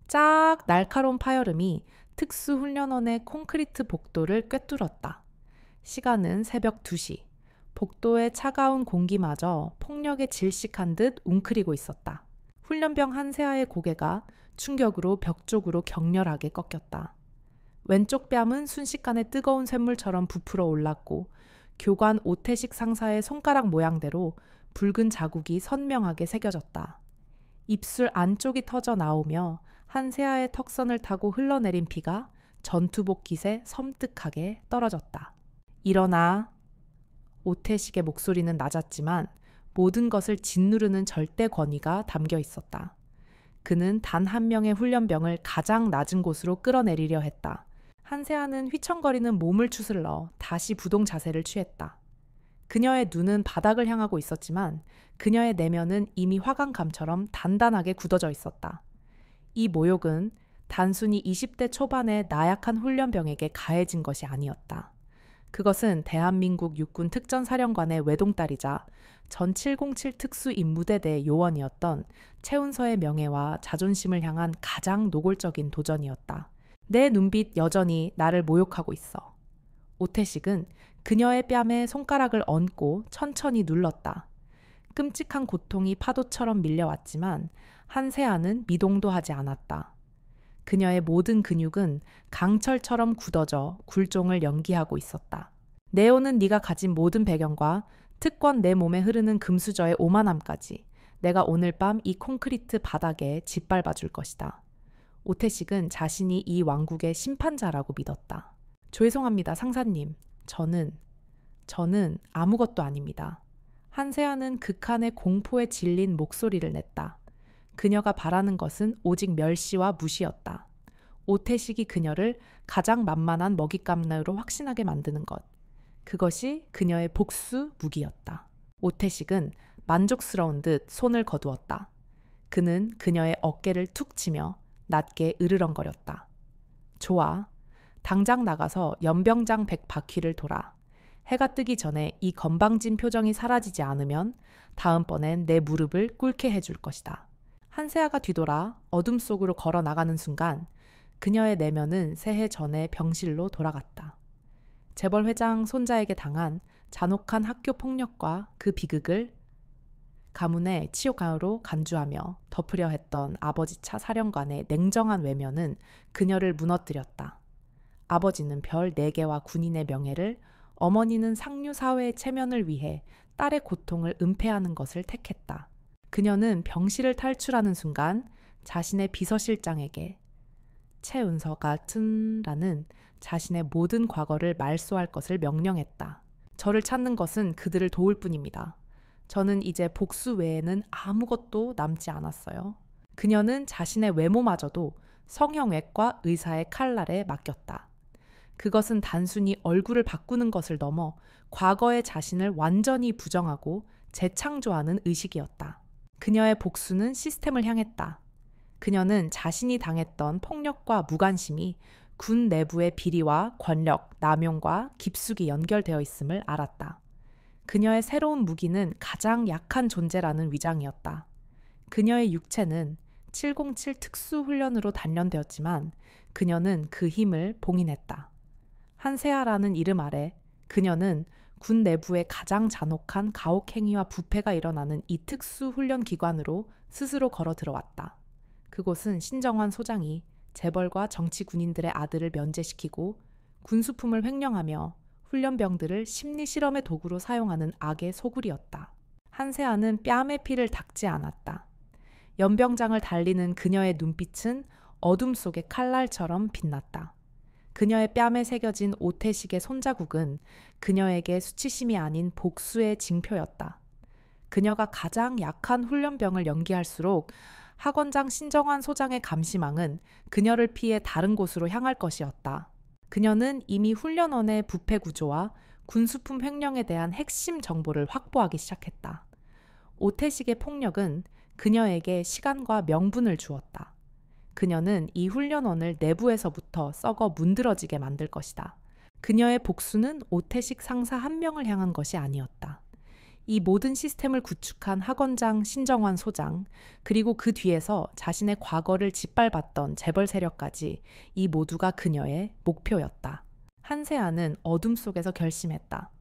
쫙 날카로운 파열음이 특수훈련원의 콘크리트 복도를 꿰뚫었다. 시간은 새벽 2시. 복도의 차가운 공기마저 폭력에 질식한 듯 웅크리고 있었다. 훈련병 한세아의 고개가 충격으로 벽 쪽으로 격렬하게 꺾였다. 왼쪽 뺨은 순식간에 뜨거운 쇳물처럼 부풀어 올랐고 교관 오태식 상사의 손가락 모양대로 붉은 자국이 선명하게 새겨졌다. 입술 안쪽이 터져 나오며 한세아의 턱선을 타고 흘러내린 피가 전투복 깃에 섬뜩하게 떨어졌다. 일어나. 오태식의 목소리는 낮았지만 모든 것을 짓누르는 절대 권위가 담겨 있었다. 그는 단 한 명의 훈련병을 가장 낮은 곳으로 끌어내리려 했다. 한세아는 휘청거리는 몸을 추슬러 다시 부동 자세를 취했다. 그녀의 눈은 바닥을 향하고 있었지만 그녀의 내면은 이미 화강감처럼 단단하게 굳어져 있었다. 이 모욕은 단순히 20대 초반의 나약한 훈련병에게 가해진 것이 아니었다. 그것은 대한민국 육군 특전사령관의 외동딸이자 전 707 특수임무대대 요원이었던 최운서의 명예와 자존심을 향한 가장 노골적인 도전이었다. 내 눈빛 여전히 나를 모욕하고 있어. 오태식은 그녀의 뺨에 손가락을 얹고 천천히 눌렀다. 끔찍한 고통이 파도처럼 밀려왔지만 한세아는 미동도 하지 않았다. 그녀의 모든 근육은 강철처럼 굳어져 굴종을 연기하고 있었다. 네오는 네가 가진 모든 배경과 특권 내 몸에 흐르는 금수저의 오만함까지 내가 오늘 밤 이 콘크리트 바닥에 짓밟아 줄 것이다. 오태식은 자신이 이 왕국의 심판자라고 믿었다. 죄송합니다, 상사님. 저는 아무것도 아닙니다. 한세아는 극한의 공포에 질린 목소리를 냈다. 그녀가 바라는 것은 오직 멸시와 무시였다. 오태식이 그녀를 가장 만만한 먹잇감으로 확신하게 만드는 것. 그것이 그녀의 복수 무기였다. 오태식은 만족스러운 듯 손을 거두었다. 그는 그녀의 어깨를 툭 치며 낮게 으르렁거렸다. 좋아. 당장 나가서 연병장 100바퀴를 돌아. 해가 뜨기 전에 이 건방진 표정이 사라지지 않으면 다음번엔 내 무릎을 꿇게 해줄 것이다. 한세아가 뒤돌아 어둠 속으로 걸어 나가는 순간 그녀의 내면은 새해 전의 병실로 돌아갔다. 재벌 회장 손자에게 당한 잔혹한 학교 폭력과 그 비극을 가문의 치욕강으로 간주하며 덮으려 했던 아버지 차 사령관의 냉정한 외면은 그녀를 무너뜨렸다. 아버지는 별 4개와 군인의 명예를, 어머니는 상류 사회의 체면을 위해 딸의 고통을 은폐하는 것을 택했다. 그녀는 병실을 탈출하는 순간 자신의 비서실장에게 최은서 같은라는 자신의 모든 과거를 말소할 것을 명령했다. 저를 찾는 것은 그들을 도울 뿐입니다. 저는 이제 복수 외에는 아무것도 남지 않았어요. 그녀는 자신의 외모마저도 성형외과 의사의 칼날에 맡겼다. 그것은 단순히 얼굴을 바꾸는 것을 넘어 과거의 자신을 완전히 부정하고 재창조하는 의식이었다. 그녀의 복수는 시스템을 향했다. 그녀는 자신이 당했던 폭력과 무관심이 군 내부의 비리와 권력, 남용과 깊숙이 연결되어 있음을 알았다. 그녀의 새로운 무기는 가장 약한 존재라는 위장이었다. 그녀의 육체는 707 특수훈련으로 단련되었지만 그녀는 그 힘을 봉인했다. 한세아라는 이름 아래 그녀는 군 내부의 가장 잔혹한 가혹행위와 부패가 일어나는 이 특수훈련 기관으로 스스로 걸어 들어왔다. 그곳은 신정환 소장이 재벌과 정치 군인들의 아들을 면제시키고 군수품을 횡령하며 훈련병들을 심리실험의 도구로 사용하는 악의 소굴이었다. 한세아는 뺨의 피를 닦지 않았다. 연병장을 달리는 그녀의 눈빛은 어둠 속의 칼날처럼 빛났다. 그녀의 뺨에 새겨진 오태식의 손자국은 그녀에게 수치심이 아닌 복수의 징표였다. 그녀가 가장 약한 훈련병을 연기할수록 학원장 신정환 소장의 감시망은 그녀를 피해 다른 곳으로 향할 것이었다. 그녀는 이미 훈련원의 부패 구조와 군수품 횡령에 대한 핵심 정보를 확보하기 시작했다. 오태식의 폭력은 그녀에게 시간과 명분을 주었다. 그녀는 이 훈련원을 내부에서부터 썩어 문드러지게 만들 것이다. 그녀의 복수는 오태식 상사 한 명을 향한 것이 아니었다. 이 모든 시스템을 구축한 학원장 신정환 소장, 그리고 그 뒤에서 자신의 과거를 짓밟았던 재벌 세력까지 이 모두가 그녀의 목표였다. 한세아는 어둠 속에서 결심했다.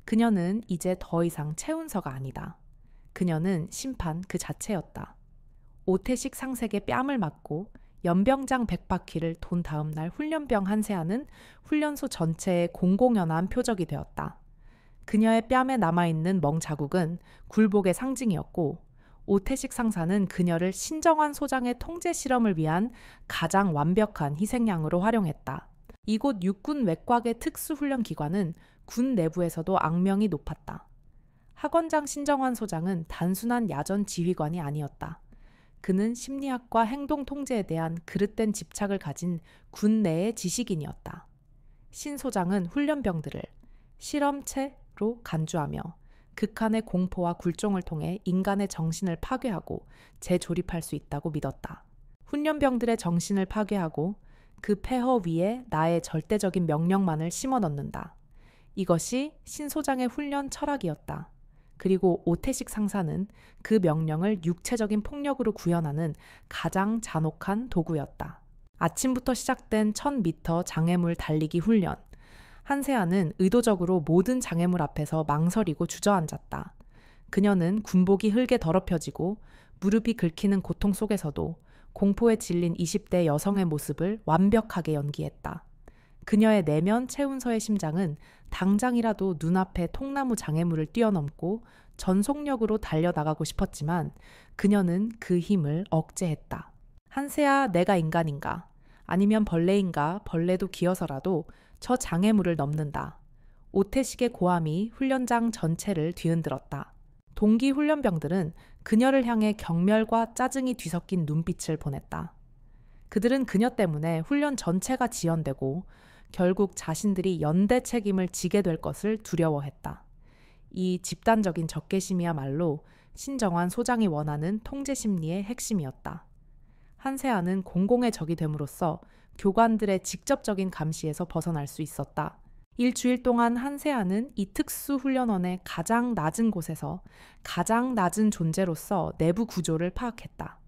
그녀는 이제 더 이상 최운서가 아니다. 그녀는 심판 그 자체였다. 오태식 상색의 뺨을 맞고 연병장 100바퀴를 돈 다음 날 훈련병 한세아는 훈련소 전체의 공공연한 표적이 되었다. 그녀의 뺨에 남아있는 멍 자국은 굴복의 상징이었고 오태식 상사는 그녀를 신정환 소장의 통제 실험을 위한 가장 완벽한 희생양으로 활용했다. 이곳 육군 외곽의 특수훈련 기관은 군 내부에서도 악명이 높았다. 학원장 신정환 소장은 단순한 야전 지휘관이 아니었다. 그는 심리학과 행동 통제에 대한 그릇된 집착을 가진 군 내의 지식인이었다. 신 소장은 훈련병들을 실험체로 간주하며 극한의 공포와 굴종을 통해 인간의 정신을 파괴하고 재조립할 수 있다고 믿었다. 훈련병들의 정신을 파괴하고 그 폐허 위에 나의 절대적인 명령만을 심어 넣는다. 이것이 신 소장의 훈련 철학이었다. 그리고 오태식 상사는 그 명령을 육체적인 폭력으로 구현하는 가장 잔혹한 도구였다. 아침부터 시작된 1000m 장애물 달리기 훈련. 한세아는 의도적으로 모든 장애물 앞에서 망설이고 주저앉았다. 그녀는 군복이 흙에 더럽혀지고 무릎이 긁히는 고통 속에서도 공포에 질린 20대 여성의 모습을 완벽하게 연기했다. 그녀의 내면 최운서의 심장은 당장이라도 눈앞에 통나무 장애물을 뛰어넘고 전속력으로 달려나가고 싶었지만 그녀는 그 힘을 억제했다. 한세아, 내가 인간인가? 아니면 벌레인가? 벌레도 기어서라도 저 장애물을 넘는다. 오태식의 고함이 훈련장 전체를 뒤흔들었다. 동기 훈련병들은 그녀를 향해 경멸과 짜증이 뒤섞인 눈빛을 보냈다. 그들은 그녀 때문에 훈련 전체가 지연되고 결국 자신들이 연대 책임을 지게 될 것을 두려워했다. 이 집단적인 적개심이야말로 신정환 소장이 원하는 통제 심리의 핵심이었다. 한세아는 공공의 적이 됨으로써 교관들의 직접적인 감시에서 벗어날 수 있었다. 일주일 동안 한세아는 이 특수훈련원의 가장 낮은 곳에서 가장 낮은 존재로서 내부 구조를 파악했다.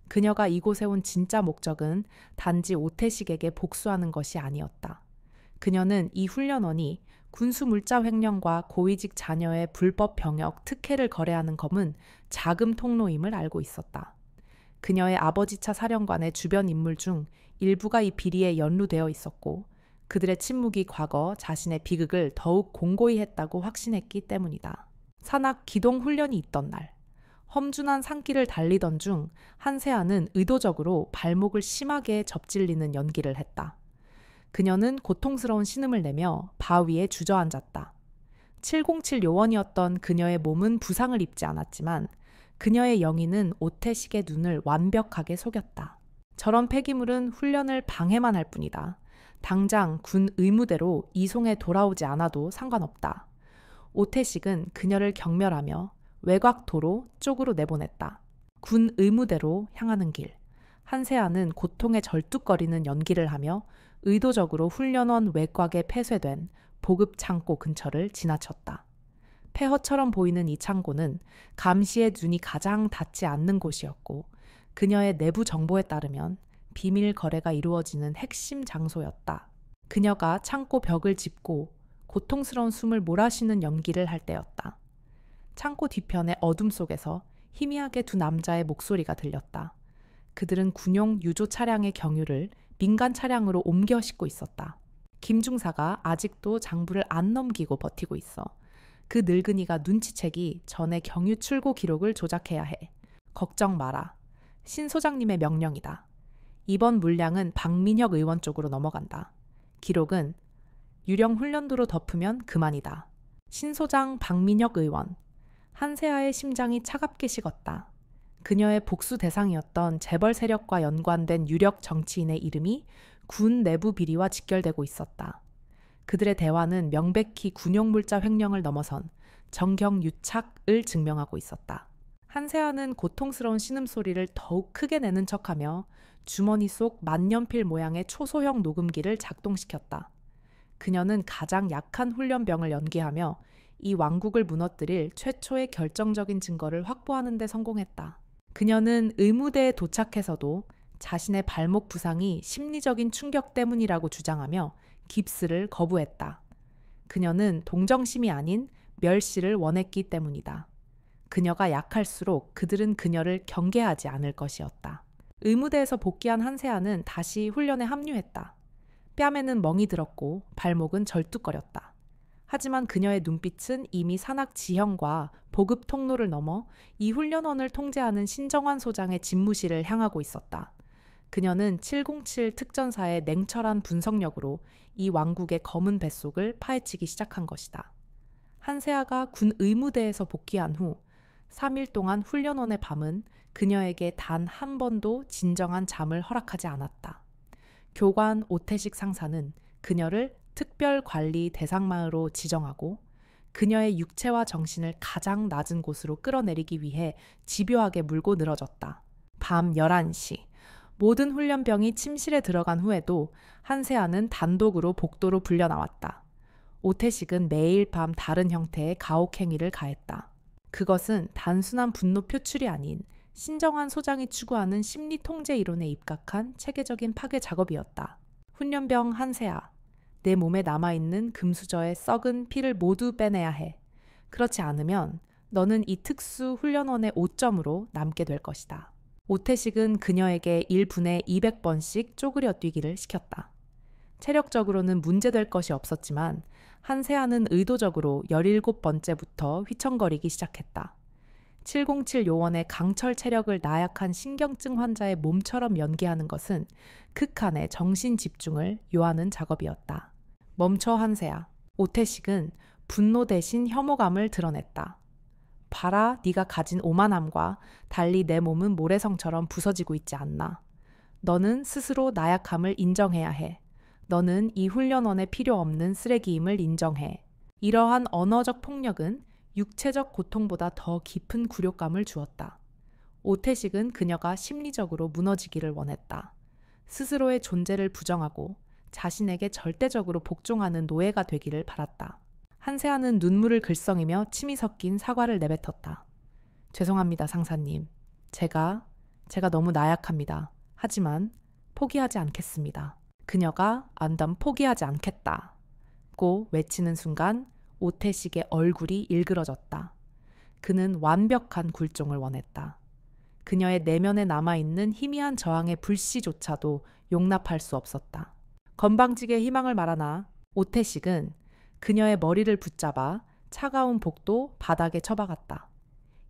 그녀가 이곳에 온 진짜 목적은 단지 오태식에게 복수하는 것이 아니었다. 그녀는 이 훈련원이 군수물자 횡령과 고위직 자녀의 불법 병역, 특혜를 거래하는 검은 자금 통로임을 알고 있었다. 그녀의 아버지 차 사령관의 주변 인물 중 일부가 이 비리에 연루되어 있었고 그들의 침묵이 과거 자신의 비극을 더욱 공고히 했다고 확신했기 때문이다. 산악 기동 훈련이 있던 날, 험준한 산길을 달리던 중 한세아는 의도적으로 발목을 심하게 접질리는 연기를 했다. 그녀는 고통스러운 신음을 내며 바위에 주저앉았다. 707 요원이었던 그녀의 몸은 부상을 입지 않았지만 그녀의 영인은 오태식의 눈을 완벽하게 속였다. 저런 폐기물은 훈련을 방해만 할 뿐이다. 당장 군 의무대로 이송에 돌아오지 않아도 상관없다. 오태식은 그녀를 경멸하며 외곽도로 쪽으로 내보냈다. 군 의무대로 향하는 길. 한세아는 고통에 절뚝거리는 연기를 하며 의도적으로 훈련원 외곽에 폐쇄된 보급 창고 근처를 지나쳤다. 폐허처럼 보이는 이 창고는 감시의 눈이 가장 닿지 않는 곳이었고 그녀의 내부 정보에 따르면 비밀 거래가 이루어지는 핵심 장소였다. 그녀가 창고 벽을 짚고 고통스러운 숨을 몰아쉬는 연기를 할 때였다. 창고 뒤편의 어둠 속에서 희미하게 두 남자의 목소리가 들렸다. 그들은 군용 유조 차량의 경유를 민간 차량으로 옮겨 싣고 있었다. 김 중사가 아직도 장부를 안 넘기고 버티고 있어. 그 늙은이가 눈치채기 전에 경유 출고 기록을 조작해야 해. 걱정 마라. 신 소장님의 명령이다. 이번 물량은 박민혁 의원 쪽으로 넘어간다. 기록은 유령 훈련도로 덮으면 그만이다. 신 소장 박민혁 의원. 한세아의 심장이 차갑게 식었다. 그녀의 복수 대상이었던 재벌 세력과 연관된 유력 정치인의 이름이 군 내부 비리와 직결되고 있었다. 그들의 대화는 명백히 군용물자 횡령을 넘어선 정경유착을 증명하고 있었다. 한세아는 고통스러운 신음소리를 더욱 크게 내는 척하며 주머니 속 만년필 모양의 초소형 녹음기를 작동시켰다. 그녀는 가장 약한 훈련병을 연기하며 이 왕국을 무너뜨릴 최초의 결정적인 증거를 확보하는 데 성공했다. 그녀는 의무대에 도착해서도 자신의 발목 부상이 심리적인 충격 때문이라고 주장하며 깁스를 거부했다. 그녀는 동정심이 아닌 멸시를 원했기 때문이다. 그녀가 약할수록 그들은 그녀를 경계하지 않을 것이었다. 의무대에서 복귀한 한세아는 다시 훈련에 합류했다. 뺨에는 멍이 들었고 발목은 절뚝거렸다. 하지만 그녀의 눈빛은 이미 산악 지형과 보급 통로를 넘어 이 훈련원을 통제하는 신정환 소장의 집무실을 향하고 있었다. 그녀는 707 특전사의 냉철한 분석력으로 이 왕국의 검은 뱃속을 파헤치기 시작한 것이다. 한세아가 군 의무대에서 복귀한 후 3일 동안 훈련원의 밤은 그녀에게 단 한 번도 진정한 잠을 허락하지 않았다. 교관 오태식 상사는 그녀를 특별관리 대상마으로 지정하고 그녀의 육체와 정신을 가장 낮은 곳으로 끌어내리기 위해 집요하게 물고 늘어졌다. 밤 11시, 모든 훈련병이 침실에 들어간 후에도 한세아는 단독으로 복도로 불려나왔다. 오태식은 매일 밤 다른 형태의 가혹행위를 가했다. 그것은 단순한 분노 표출이 아닌 신정환 소장이 추구하는 심리 통제 이론에 입각한 체계적인 파괴 작업이었다. 훈련병 한세아, 내 몸에 남아있는 금수저의 썩은 피를 모두 빼내야 해. 그렇지 않으면 너는 이 특수 훈련원의 오점으로 남게 될 것이다. 오태식은 그녀에게 1분에 200번씩 쪼그려 뛰기를 시켰다. 체력적으로는 문제될 것이 없었지만 한세아는 의도적으로 17번째부터 휘청거리기 시작했다. 707 요원의 강철 체력을 나약한 신경증 환자의 몸처럼 연기하는 것은 극한의 정신 집중을 요하는 작업이었다. 멈춰 한세아. 오태식은 분노 대신 혐오감을 드러냈다. 봐라, 네가 가진 오만함과 달리 내 몸은 모래성처럼 부서지고 있지 않나. 너는 스스로 나약함을 인정해야 해. 너는 이 훈련원에 필요 없는 쓰레기임을 인정해. 이러한 언어적 폭력은 육체적 고통보다 더 깊은 굴욕감을 주었다. 오태식은 그녀가 심리적으로 무너지기를 원했다. 스스로의 존재를 부정하고 자신에게 절대적으로 복종하는 노예가 되기를 바랐다. 한세아는 눈물을 글썽이며 침이 섞인 사과를 내뱉었다. 죄송합니다, 상사님. 제가 너무 나약합니다. 하지만 포기하지 않겠습니다. 그녀가 난 포기하지 않겠다고 외치는 순간 오태식의 얼굴이 일그러졌다. 그는 완벽한 굴종을 원했다. 그녀의 내면에 남아있는 희미한 저항의 불씨조차도 용납할 수 없었다. 건방지게 희망을 말하나 오태식은 그녀의 머리를 붙잡아 차가운 복도 바닥에 처박았다.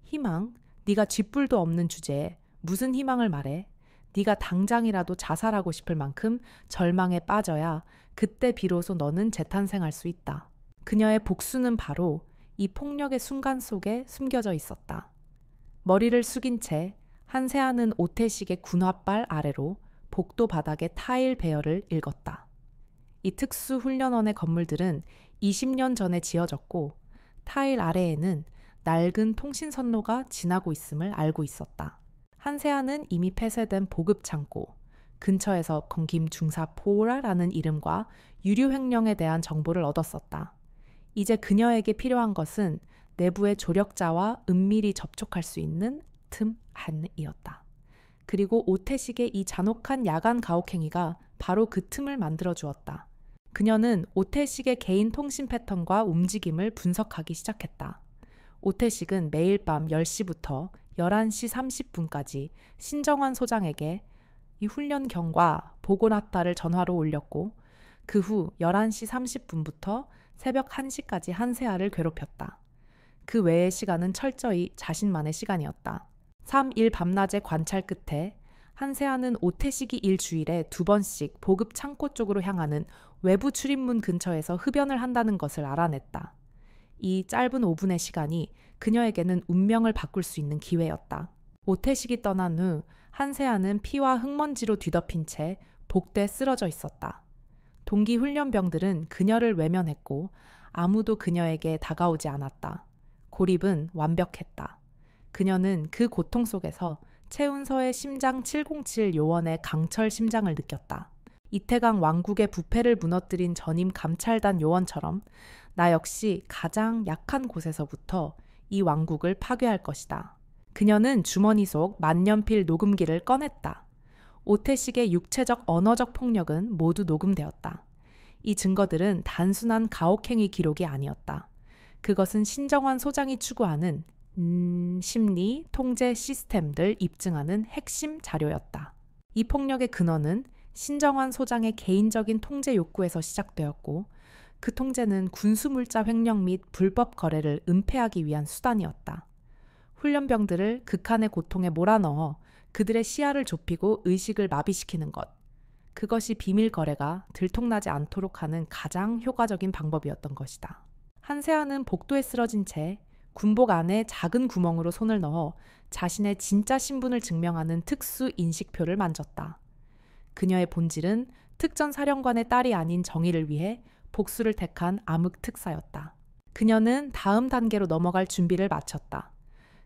희망? 네가 쥐뿔도 없는 주제에 무슨 희망을 말해? 네가 당장이라도 자살하고 싶을 만큼 절망에 빠져야 그때 비로소 너는 재탄생할 수 있다. 그녀의 복수는 바로 이 폭력의 순간 속에 숨겨져 있었다. 머리를 숙인 채 한세아는 오태식의 군화발 아래로 복도 바닥의 타일 배열을 읽었다. 이 특수 훈련원의 건물들은 20년 전에 지어졌고 타일 아래에는 낡은 통신선로가 지나고 있음을 알고 있었다. 한세아는 이미 폐쇄된 보급창고, 근처에서 건김 중사포라라는 이름과 유류 횡령에 대한 정보를 얻었었다. 이제 그녀에게 필요한 것은 내부의 조력자와 은밀히 접촉할 수 있는 틈 안이었다. 그리고 오태식의 이 잔혹한 야간 가혹행위가 바로 그 틈을 만들어 주었다. 그녀는 오태식의 개인 통신 패턴과 움직임을 분석하기 시작했다. 오태식은 매일 밤 10시부터 11시 30분까지 신정환 소장에게 이 훈련 경과 보고 났다를 전화로 올렸고 그 후 11시 30분부터 새벽 1시까지 한세아를 괴롭혔다. 그 외의 시간은 철저히 자신만의 시간이었다. 3일 밤낮의 관찰 끝에 한세아는 오태식이 일주일에 2번씩 보급 창고 쪽으로 향하는 외부 출입문 근처에서 흡연을 한다는 것을 알아냈다. 이 짧은 5분의 시간이 그녀에게는 운명을 바꿀 수 있는 기회였다. 오태식이 떠난 후 한세아는 피와 흙먼지로 뒤덮인 채 복대에 쓰러져 있었다. 동기 훈련병들은 그녀를 외면했고 아무도 그녀에게 다가오지 않았다. 고립은 완벽했다. 그녀는 그 고통 속에서 최운서의 심장 707 요원의 강철 심장을 느꼈다. 이태강 왕국의 부패를 무너뜨린 전임 감찰단 요원처럼 나 역시 가장 약한 곳에서부터 이 왕국을 파괴할 것이다. 그녀는 주머니 속 만년필 녹음기를 꺼냈다. 오태식의 육체적 언어적 폭력은 모두 녹음되었다. 이 증거들은 단순한 가혹행위 기록이 아니었다. 그것은 신정환 소장이 추구하는 심리, 통제 시스템들 입증하는 핵심 자료였다. 이 폭력의 근원은 신정환 소장의 개인적인 통제 욕구에서 시작되었고 그 통제는 군수물자 횡령 및 불법 거래를 은폐하기 위한 수단이었다. 훈련병들을 극한의 고통에 몰아넣어 그들의 시야를 좁히고 의식을 마비시키는 것. 그것이 비밀 거래가 들통나지 않도록 하는 가장 효과적인 방법이었던 것이다. 한세아는 복도에 쓰러진 채 군복 안에 작은 구멍으로 손을 넣어 자신의 진짜 신분을 증명하는 특수 인식표를 만졌다. 그녀의 본질은 특전 사령관의 딸이 아닌 정의를 위해 복수를 택한 암흑 특사였다. 그녀는 다음 단계로 넘어갈 준비를 마쳤다.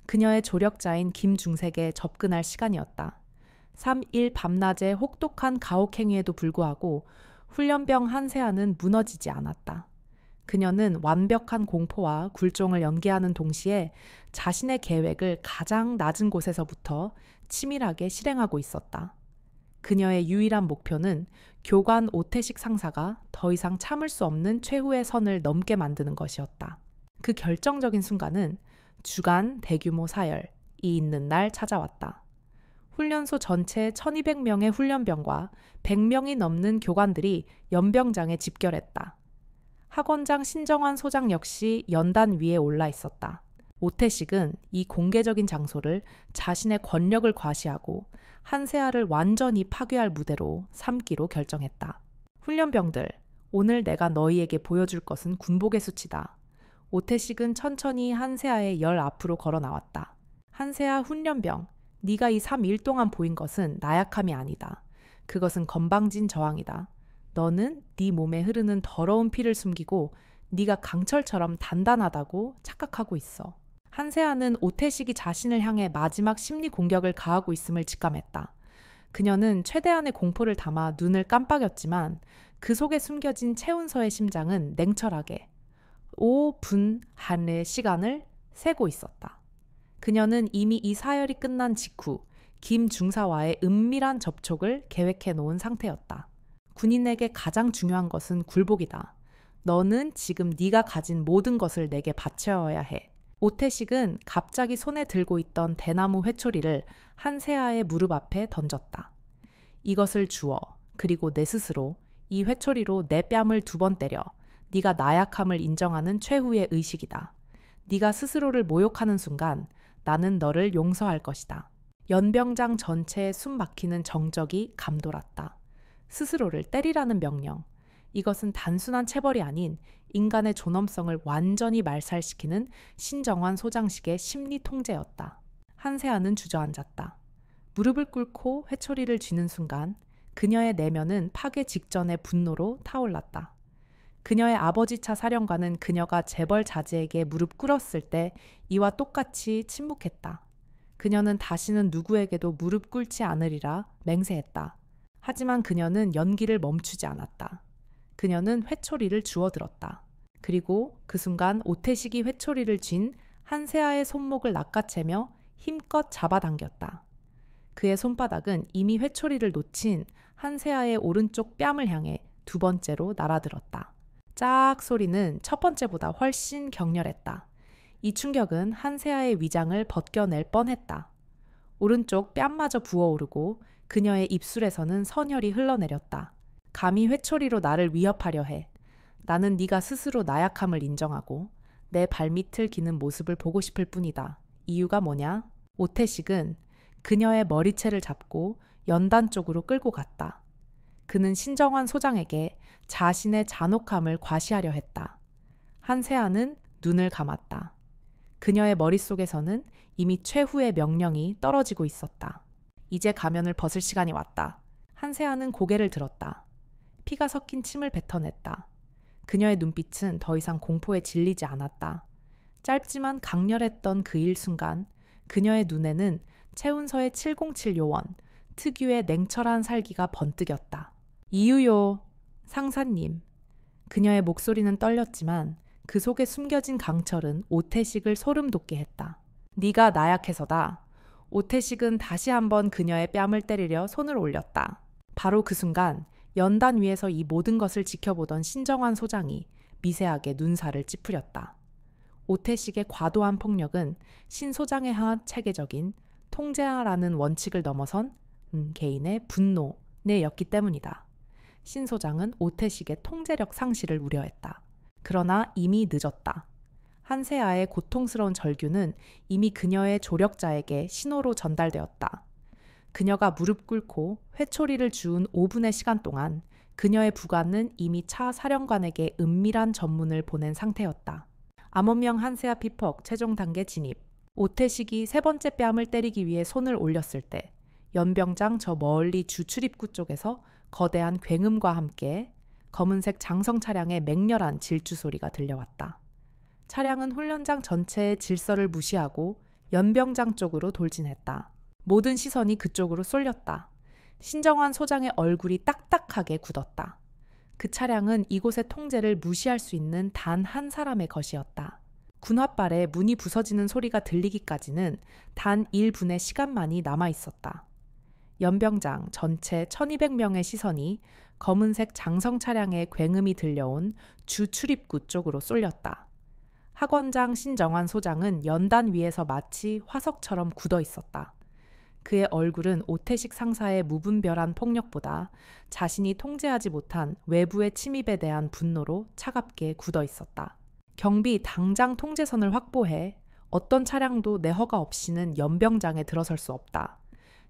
그녀의 조력자인 김중색에 접근할 시간이었다. 3일 밤낮의 혹독한 가혹행위에도 불구하고 훈련병 한세아는 무너지지 않았다. 그녀는 완벽한 공포와 굴종을 연기하는 동시에 자신의 계획을 가장 낮은 곳에서부터 치밀하게 실행하고 있었다. 그녀의 유일한 목표는 교관 오태식 상사가 더 이상 참을 수 없는 최후의 선을 넘게 만드는 것이었다. 그 결정적인 순간은 주간 대규모 사열이 있는 날 찾아왔다. 훈련소 전체 1200명의 훈련병과 100명이 넘는 교관들이 연병장에 집결했다. 학원장 신정환 소장 역시 연단 위에 올라 있었다. 오태식은 이 공개적인 장소를 자신의 권력을 과시하고 한세아를 완전히 파괴할 무대로 삼기로 결정했다. 훈련병들, 오늘 내가 너희에게 보여줄 것은 군복의 수치다. 오태식은 천천히 한세아의 열 앞으로 걸어 나왔다. 한세아 훈련병, 네가 이 3일 동안 보인 것은 나약함이 아니다. 그것은 건방진 저항이다. 너는 네 몸에 흐르는 더러운 피를 숨기고 네가 강철처럼 단단하다고 착각하고 있어. 한세아는 오태식이 자신을 향해 마지막 심리 공격을 가하고 있음을 직감했다. 그녀는 최대한의 공포를 담아 눈을 깜빡였지만 그 속에 숨겨진 최운서의 심장은 냉철하게 5분 한의 시간을 세고 있었다. 그녀는 이미 이 사열이 끝난 직후 김 중사와의 은밀한 접촉을 계획해 놓은 상태였다. 군인에게 가장 중요한 것은 굴복이다. 너는 지금 네가 가진 모든 것을 내게 바쳐야 해. 오태식은 갑자기 손에 들고 있던 대나무 회초리를 한세아의 무릎 앞에 던졌다. 이것을 주어. 그리고 내 스스로 이 회초리로 내 뺨을 2번 때려. 네가 나약함을 인정하는 최후의 의식이다. 네가 스스로를 모욕하는 순간 나는 너를 용서할 것이다. 연병장 전체에 숨 막히는 정적이 감돌았다. 스스로를 때리라는 명령. 이것은 단순한 체벌이 아닌 인간의 존엄성을 완전히 말살시키는 신정환 소장식의 심리 통제였다. 한세아는 주저앉았다. 무릎을 꿇고 회초리를 쥐는 순간 그녀의 내면은 파괴 직전의 분노로 타올랐다. 그녀의 아버지 차 사령관은 그녀가 재벌 자제에게 무릎 꿇었을 때 이와 똑같이 침묵했다. 그녀는 다시는 누구에게도 무릎 꿇지 않으리라 맹세했다. 하지만 그녀는 연기를 멈추지 않았다. 그녀는 회초리를 주워들었다. 그리고 그 순간 오태식이 회초리를 쥔 한세아의 손목을 낚아채며 힘껏 잡아당겼다. 그의 손바닥은 이미 회초리를 놓친 한세아의 오른쪽 뺨을 향해 2번째로 날아들었다. 짝 소리는 첫 번째보다 훨씬 격렬했다. 이 충격은 한세아의 위장을 벗겨낼 뻔했다. 오른쪽 뺨마저 부어오르고 그녀의 입술에서는 선혈이 흘러내렸다. 감히 회초리로 나를 위협하려 해. 나는 네가 스스로 나약함을 인정하고 내 발밑을 기는 모습을 보고 싶을 뿐이다. 이유가 뭐냐? 오태식은 그녀의 머리채를 잡고 연단 쪽으로 끌고 갔다. 그는 신정환 소장에게 자신의 잔혹함을 과시하려 했다. 한세아는 눈을 감았다. 그녀의 머릿속에서는 이미 최후의 명령이 떨어지고 있었다. 이제 가면을 벗을 시간이 왔다. 한세아는 고개를 들었다. 피가 섞인 침을 뱉어냈다. 그녀의 눈빛은 더 이상 공포에 질리지 않았다. 짧지만 강렬했던 그 일순간 그녀의 눈에는 최운서의 707 요원, 특유의 냉철한 살기가 번뜩였다. 이유요, 상사님. 그녀의 목소리는 떨렸지만 그 속에 숨겨진 강철은 오태식을 소름 돋게 했다. 네가 나약해서다. 오태식은 다시 한번 그녀의 뺨을 때리려 손을 올렸다. 바로 그 순간 연단 위에서 이 모든 것을 지켜보던 신정환 소장이 미세하게 눈살을 찌푸렸다. 오태식의 과도한 폭력은 신 소장에 향한 체계적인 통제하라는 원칙을 넘어선 개인의 분노내였기 때문이다. 신 소장은 오태식의 통제력 상실을 우려했다. 그러나 이미 늦었다. 한세아의 고통스러운 절규는 이미 그녀의 조력자에게 신호로 전달되었다. 그녀가 무릎 꿇고 회초리를 주운 5분의 시간 동안 그녀의 부관은 이미 차 사령관에게 은밀한 전문을 보낸 상태였다. 암호명 한세아 피폭 최종 단계 진입. 오태식이 세 번째 뺨을 때리기 위해 손을 올렸을 때 연병장 저 멀리 주 출입구 쪽에서 거대한 굉음과 함께 검은색 장성 차량의 맹렬한 질주 소리가 들려왔다. 차량은 훈련장 전체의 질서를 무시하고 연병장 쪽으로 돌진했다. 모든 시선이 그쪽으로 쏠렸다. 신정환 소장의 얼굴이 딱딱하게 굳었다. 그 차량은 이곳의 통제를 무시할 수 있는 단 한 사람의 것이었다. 군홧발에 문이 부서지는 소리가 들리기까지는 단 1분의 시간만이 남아 있었다. 연병장 전체 1200명의 시선이 검은색 장성 차량의 굉음이 들려온 주 출입구 쪽으로 쏠렸다. 학원장 신정환 소장은 연단 위에서 마치 화석처럼 굳어 있었다. 그의 얼굴은 오태식 상사의 무분별한 폭력보다 자신이 통제하지 못한 외부의 침입에 대한 분노로 차갑게 굳어 있었다. 경비 당장 통제선을 확보해. 어떤 차량도 내 허가 없이는 연병장에 들어설 수 없다.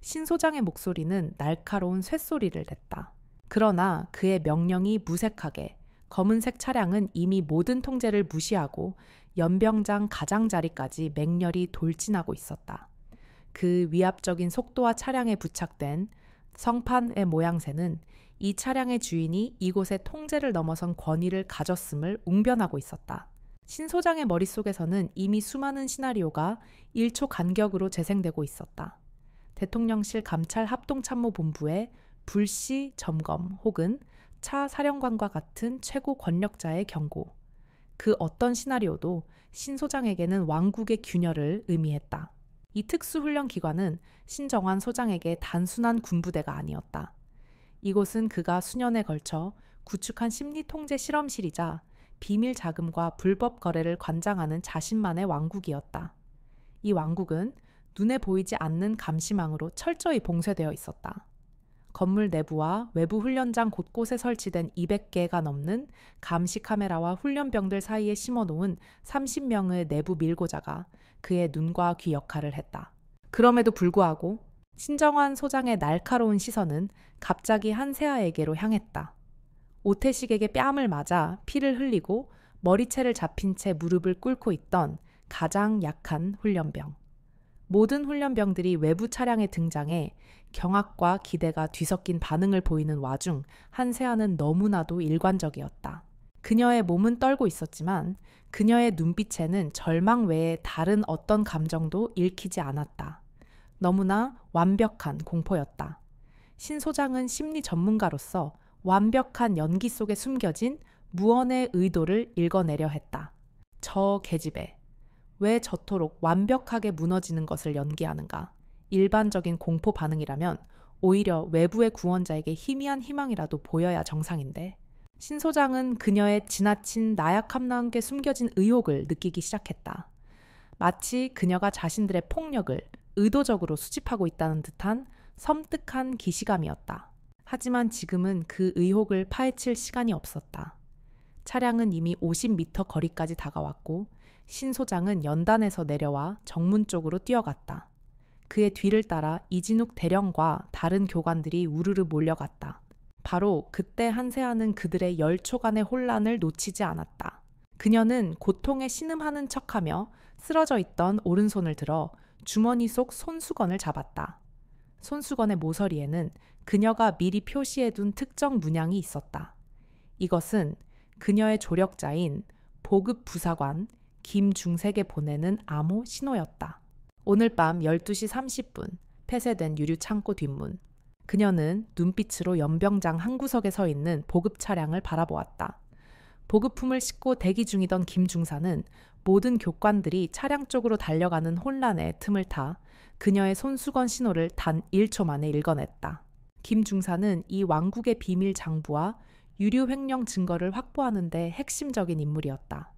신 소장의 목소리는 날카로운 쇳소리를 냈다. 그러나 그의 명령이 무색하게 검은색 차량은 이미 모든 통제를 무시하고 연병장 가장자리까지 맹렬히 돌진하고 있었다. 그 위압적인 속도와 차량에 부착된 성판의 모양새는 이 차량의 주인이 이곳의 통제를 넘어선 권위를 가졌음을 웅변하고 있었다. 신 소장의 머릿속에서는 이미 수많은 시나리오가 1초 간격으로 재생되고 있었다. 대통령실 감찰 합동참모본부의 불시 점검 혹은 차 사령관과 같은 최고 권력자의 경고. 그 어떤 시나리오도 신 소장에게는 왕국의 균열을 의미했다. 이 특수훈련 기관은 신정환 소장에게 단순한 군부대가 아니었다. 이곳은 그가 수년에 걸쳐 구축한 심리통제 실험실이자 비밀 자금과 불법 거래를 관장하는 자신만의 왕국이었다. 이 왕국은 눈에 보이지 않는 감시망으로 철저히 봉쇄되어 있었다. 건물 내부와 외부 훈련장 곳곳에 설치된 200개가 넘는 감시 카메라와 훈련병들 사이에 심어놓은 30명의 내부 밀고자가 그의 눈과 귀 역할을 했다. 그럼에도 불구하고 신정환 소장의 날카로운 시선은 갑자기 한세아에게로 향했다. 오태식에게 뺨을 맞아 피를 흘리고 머리채를 잡힌 채 무릎을 꿇고 있던 가장 약한 훈련병. 모든 훈련병들이 외부 차량에 등장해 경악과 기대가 뒤섞인 반응을 보이는 와중 한세아는 너무나도 일관적이었다. 그녀의 몸은 떨고 있었지만 그녀의 눈빛에는 절망 외에 다른 어떤 감정도 읽히지 않았다. 너무나 완벽한 공포였다. 신 소장은 심리 전문가로서 완벽한 연기 속에 숨겨진 무언의 의도를 읽어내려 했다. 저 계집애. 왜 저토록 완벽하게 무너지는 것을 연기하는가? 일반적인 공포 반응이라면 오히려 외부의 구원자에게 희미한 희망이라도 보여야 정상인데 신 소장은 그녀의 지나친 나약함과 함께 숨겨진 의혹을 느끼기 시작했다. 마치 그녀가 자신들의 폭력을 의도적으로 수집하고 있다는 듯한 섬뜩한 기시감이었다. 하지만 지금은 그 의혹을 파헤칠 시간이 없었다. 차량은 이미 50m 거리까지 다가왔고 신 소장은 연단에서 내려와 정문 쪽으로 뛰어갔다. 그의 뒤를 따라 이진욱 대령과 다른 교관들이 우르르 몰려갔다. 바로 그때 한세아는 그들의 열초간의 혼란을 놓치지 않았다. 그녀는 고통에 신음하는 척하며 쓰러져 있던 오른손을 들어 주머니 속 손수건을 잡았다. 손수건의 모서리에는 그녀가 미리 표시해둔 특정 문양이 있었다. 이것은 그녀의 조력자인 보급 부사관 김중색에 보내는 암호 신호였다. 오늘 밤 12시 30분 폐쇄된 유류 창고 뒷문. 그녀는 눈빛으로 연병장 한 구석에 서 있는 보급 차량을 바라보았다. 보급품을 싣고 대기 중이던 김 중사는 모든 교관들이 차량 쪽으로 달려가는 혼란의 틈을 타 그녀의 손수건 신호를 단 1초 만에 읽어냈다. 김 중사는 이 왕국의 비밀 장부와 유류 횡령 증거를 확보하는 데 핵심적인 인물이었다.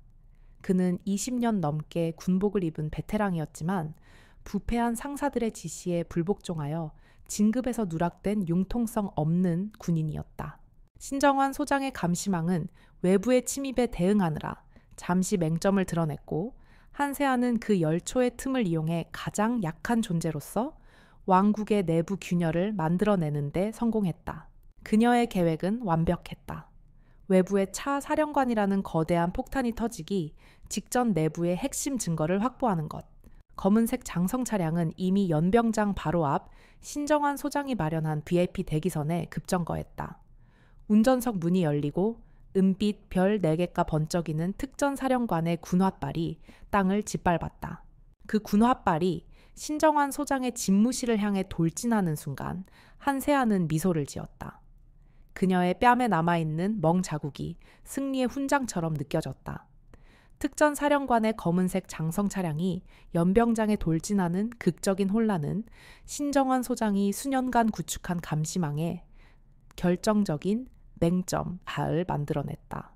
그는 20년 넘게 군복을 입은 베테랑이었지만 부패한 상사들의 지시에 불복종하여 진급에서 누락된 융통성 없는 군인이었다. 신정환 소장의 감시망은 외부의 침입에 대응하느라 잠시 맹점을 드러냈고 한세아는 그 열초의 틈을 이용해 가장 약한 존재로서 왕국의 내부 균열을 만들어내는 데 성공했다. 그녀의 계획은 완벽했다. 외부의 차 사령관이라는 거대한 폭탄이 터지기 직전 내부의 핵심 증거를 확보하는 것. 검은색 장성 차량은 이미 연병장 바로 앞 신정환 소장이 마련한 VIP 대기선에 급정거했다. 운전석 문이 열리고 은빛 별 4개가 번쩍이는 특전사령관의 군홧발이 땅을 짓밟았다. 그 군홧발이 신정환 소장의 집무실을 향해 돌진하는 순간 한세아는 미소를 지었다. 그녀의 뺨에 남아있는 멍 자국이 승리의 훈장처럼 느껴졌다. 특전사령관의 검은색 장성 차량이 연병장에 돌진하는 극적인 혼란은 신정환 소장이 수년간 구축한 감시망에 결정적인 맹점을 만들어냈다.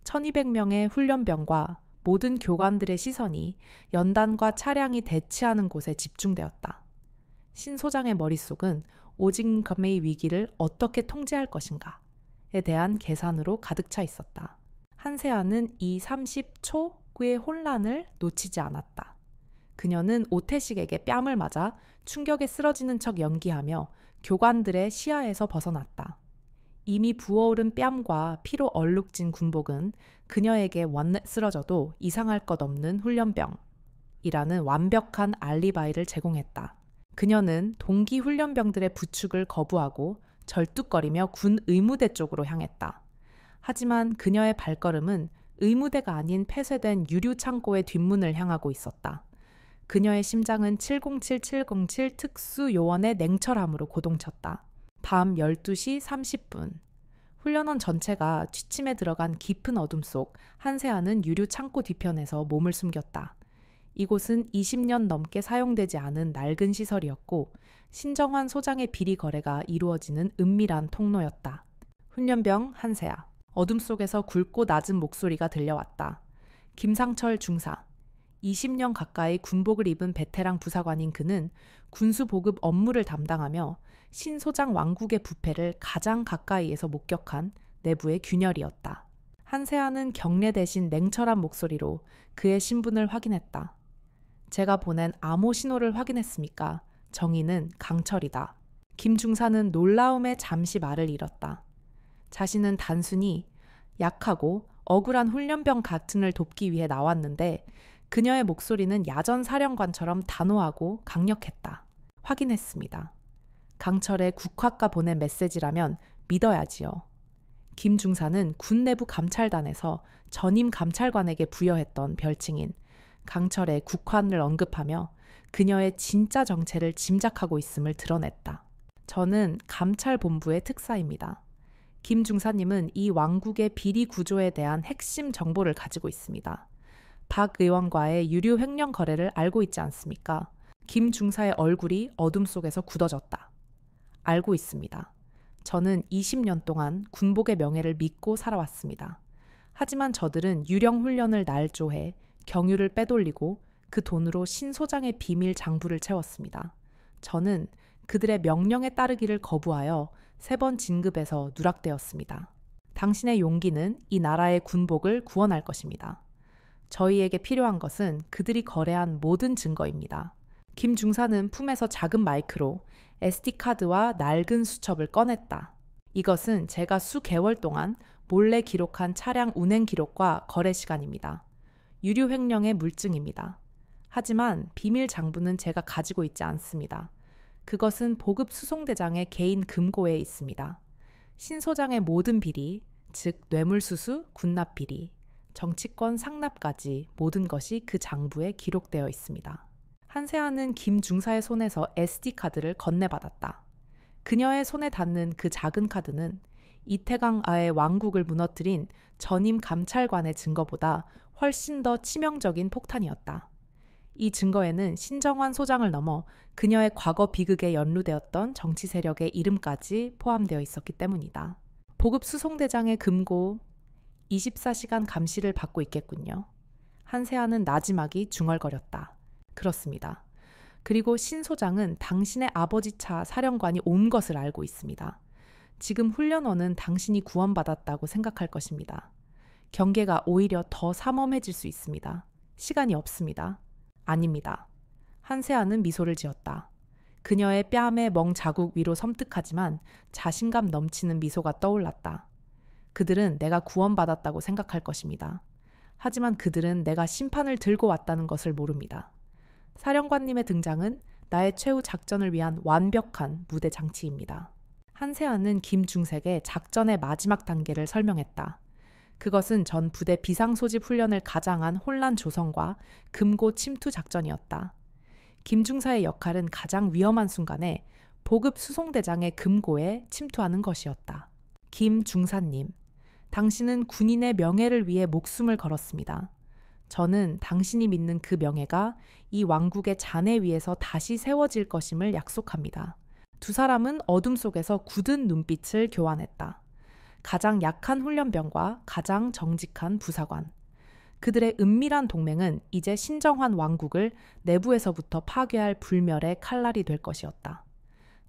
1200명의 훈련병과 모든 교관들의 시선이 연단과 차량이 대치하는 곳에 집중되었다. 신 소장의 머릿속은 오직감의 위기를 어떻게 통제할 것인가에 대한 계산으로 가득 차 있었다. 한세아는 이 30초의 혼란을 놓치지 않았다. 그녀는 오태식에게 뺨을 맞아 충격에 쓰러지는 척 연기하며 교관들의 시야에서 벗어났다. 이미 부어오른 뺨과 피로 얼룩진 군복은 그녀에게 쓰러져도 이상할 것 없는 훈련병이라는 완벽한 알리바이를 제공했다. 그녀는 동기 훈련병들의 부축을 거부하고 절뚝거리며 군 의무대 쪽으로 향했다. 하지만 그녀의 발걸음은 의무대가 아닌 폐쇄된 유류 창고의 뒷문을 향하고 있었다. 그녀의 심장은 707-707 특수 요원의 냉철함으로 고동쳤다. 밤 12시 30분. 훈련원 전체가 취침에 들어간 깊은 어둠 속 한세아는 유류 창고 뒤편에서 몸을 숨겼다. 이곳은 20년 넘게 사용되지 않은 낡은 시설이었고 신정환 소장의 비리 거래가 이루어지는 은밀한 통로였다. 훈련병 한세아. 어둠 속에서 굵고 낮은 목소리가 들려왔다. 김상철 중사. 20년 가까이 군복을 입은 베테랑 부사관인 그는 군수 보급 업무를 담당하며 신 소장 왕국의 부패를 가장 가까이에서 목격한 내부의 균열이었다. 한세아는 경례 대신 냉철한 목소리로 그의 신분을 확인했다. 제가 보낸 암호 신호를 확인했습니까? 정의는 강철이다. 김 중사는 놀라움에 잠시 말을 잃었다. 자신은 단순히 약하고 억울한 훈련병 같은을 돕기 위해 나왔는데 그녀의 목소리는 야전 사령관처럼 단호하고 강력했다. 확인했습니다. 강철의 국화가 보낸 메시지라면 믿어야지요. 김 중사는 군 내부 감찰단에서 전임 감찰관에게 부여했던 별칭인 강철의 국환을 언급하며 그녀의 진짜 정체를 짐작하고 있음을 드러냈다. 저는 감찰본부의 특사입니다. 김 중사님은 이 왕국의 비리 구조에 대한 핵심 정보를 가지고 있습니다. 박 의원과의 유류 횡령 거래를 알고 있지 않습니까? 김 중사의 얼굴이 어둠 속에서 굳어졌다. 알고 있습니다. 저는 20년 동안 군복의 명예를 믿고 살아왔습니다. 하지만 저들은 유령 훈련을 날조해 경유를 빼돌리고 그 돈으로 신 소장의 비밀 장부를 채웠습니다. 저는 그들의 명령에 따르기를 거부하여 3번 진급에서 누락되었습니다. 당신의 용기는 이 나라의 군복을 구원할 것입니다. 저희에게 필요한 것은 그들이 거래한 모든 증거입니다. 김 중사는 품에서 작은 마이크로 SD카드와 낡은 수첩을 꺼냈다. 이것은 제가 수개월 동안 몰래 기록한 차량 운행 기록과 거래 시간입니다. 유류 횡령의 물증입니다. 하지만 비밀 장부는 제가 가지고 있지 않습니다. 그것은 보급 수송대장의 개인 금고에 있습니다. 신 소장의 모든 비리, 즉 뇌물수수, 군납 비리, 정치권 상납까지 모든 것이 그 장부에 기록되어 있습니다. 한세아는 김 중사의 손에서 SD카드를 건네받았다. 그녀의 손에 닿는 그 작은 카드는 이태강아의 왕국을 무너뜨린 전임 감찰관의 증거보다 훨씬 더 치명적인 폭탄이었다. 이 증거에는 신정환 소장을 넘어 그녀의 과거 비극에 연루되었던 정치 세력의 이름까지 포함되어 있었기 때문이다. 보급 수송대장의 금고 24시간 감시를 받고 있겠군요. 한세아는 나지막이 중얼거렸다. 그렇습니다. 그리고 신 소장은 당신의 아버지 차 사령관이 온 것을 알고 있습니다. 지금 훈련원은 당신이 구원받았다고 생각할 것입니다. 경계가 오히려 더 삼엄해질 수 있습니다. 시간이 없습니다. 아닙니다. 한세아는 미소를 지었다. 그녀의 뺨의 멍 자국 위로 섬뜩하지만 자신감 넘치는 미소가 떠올랐다. 그들은 내가 구원받았다고 생각할 것입니다. 하지만 그들은 내가 심판을 들고 왔다는 것을 모릅니다. 사령관님의 등장은 나의 최후 작전을 위한 완벽한 무대 장치입니다. 한세아는 김중색의 작전의 마지막 단계를 설명했다. 그것은 전 부대 비상소집 훈련을 가장한 혼란 조성과 금고 침투 작전이었다. 김중사의 역할은 가장 위험한 순간에 보급 수송대장의 금고에 침투하는 것이었다. 김중사님, 당신은 군인의 명예를 위해 목숨을 걸었습니다. 저는 당신이 믿는 그 명예가 이 왕국의 잔해 위에서 다시 세워질 것임을 약속합니다. 두 사람은 어둠 속에서 굳은 눈빛을 교환했다. 가장 약한 훈련병과 가장 정직한 부사관. 그들의 은밀한 동맹은 이제 신정환 왕국을 내부에서부터 파괴할 불멸의 칼날이 될 것이었다.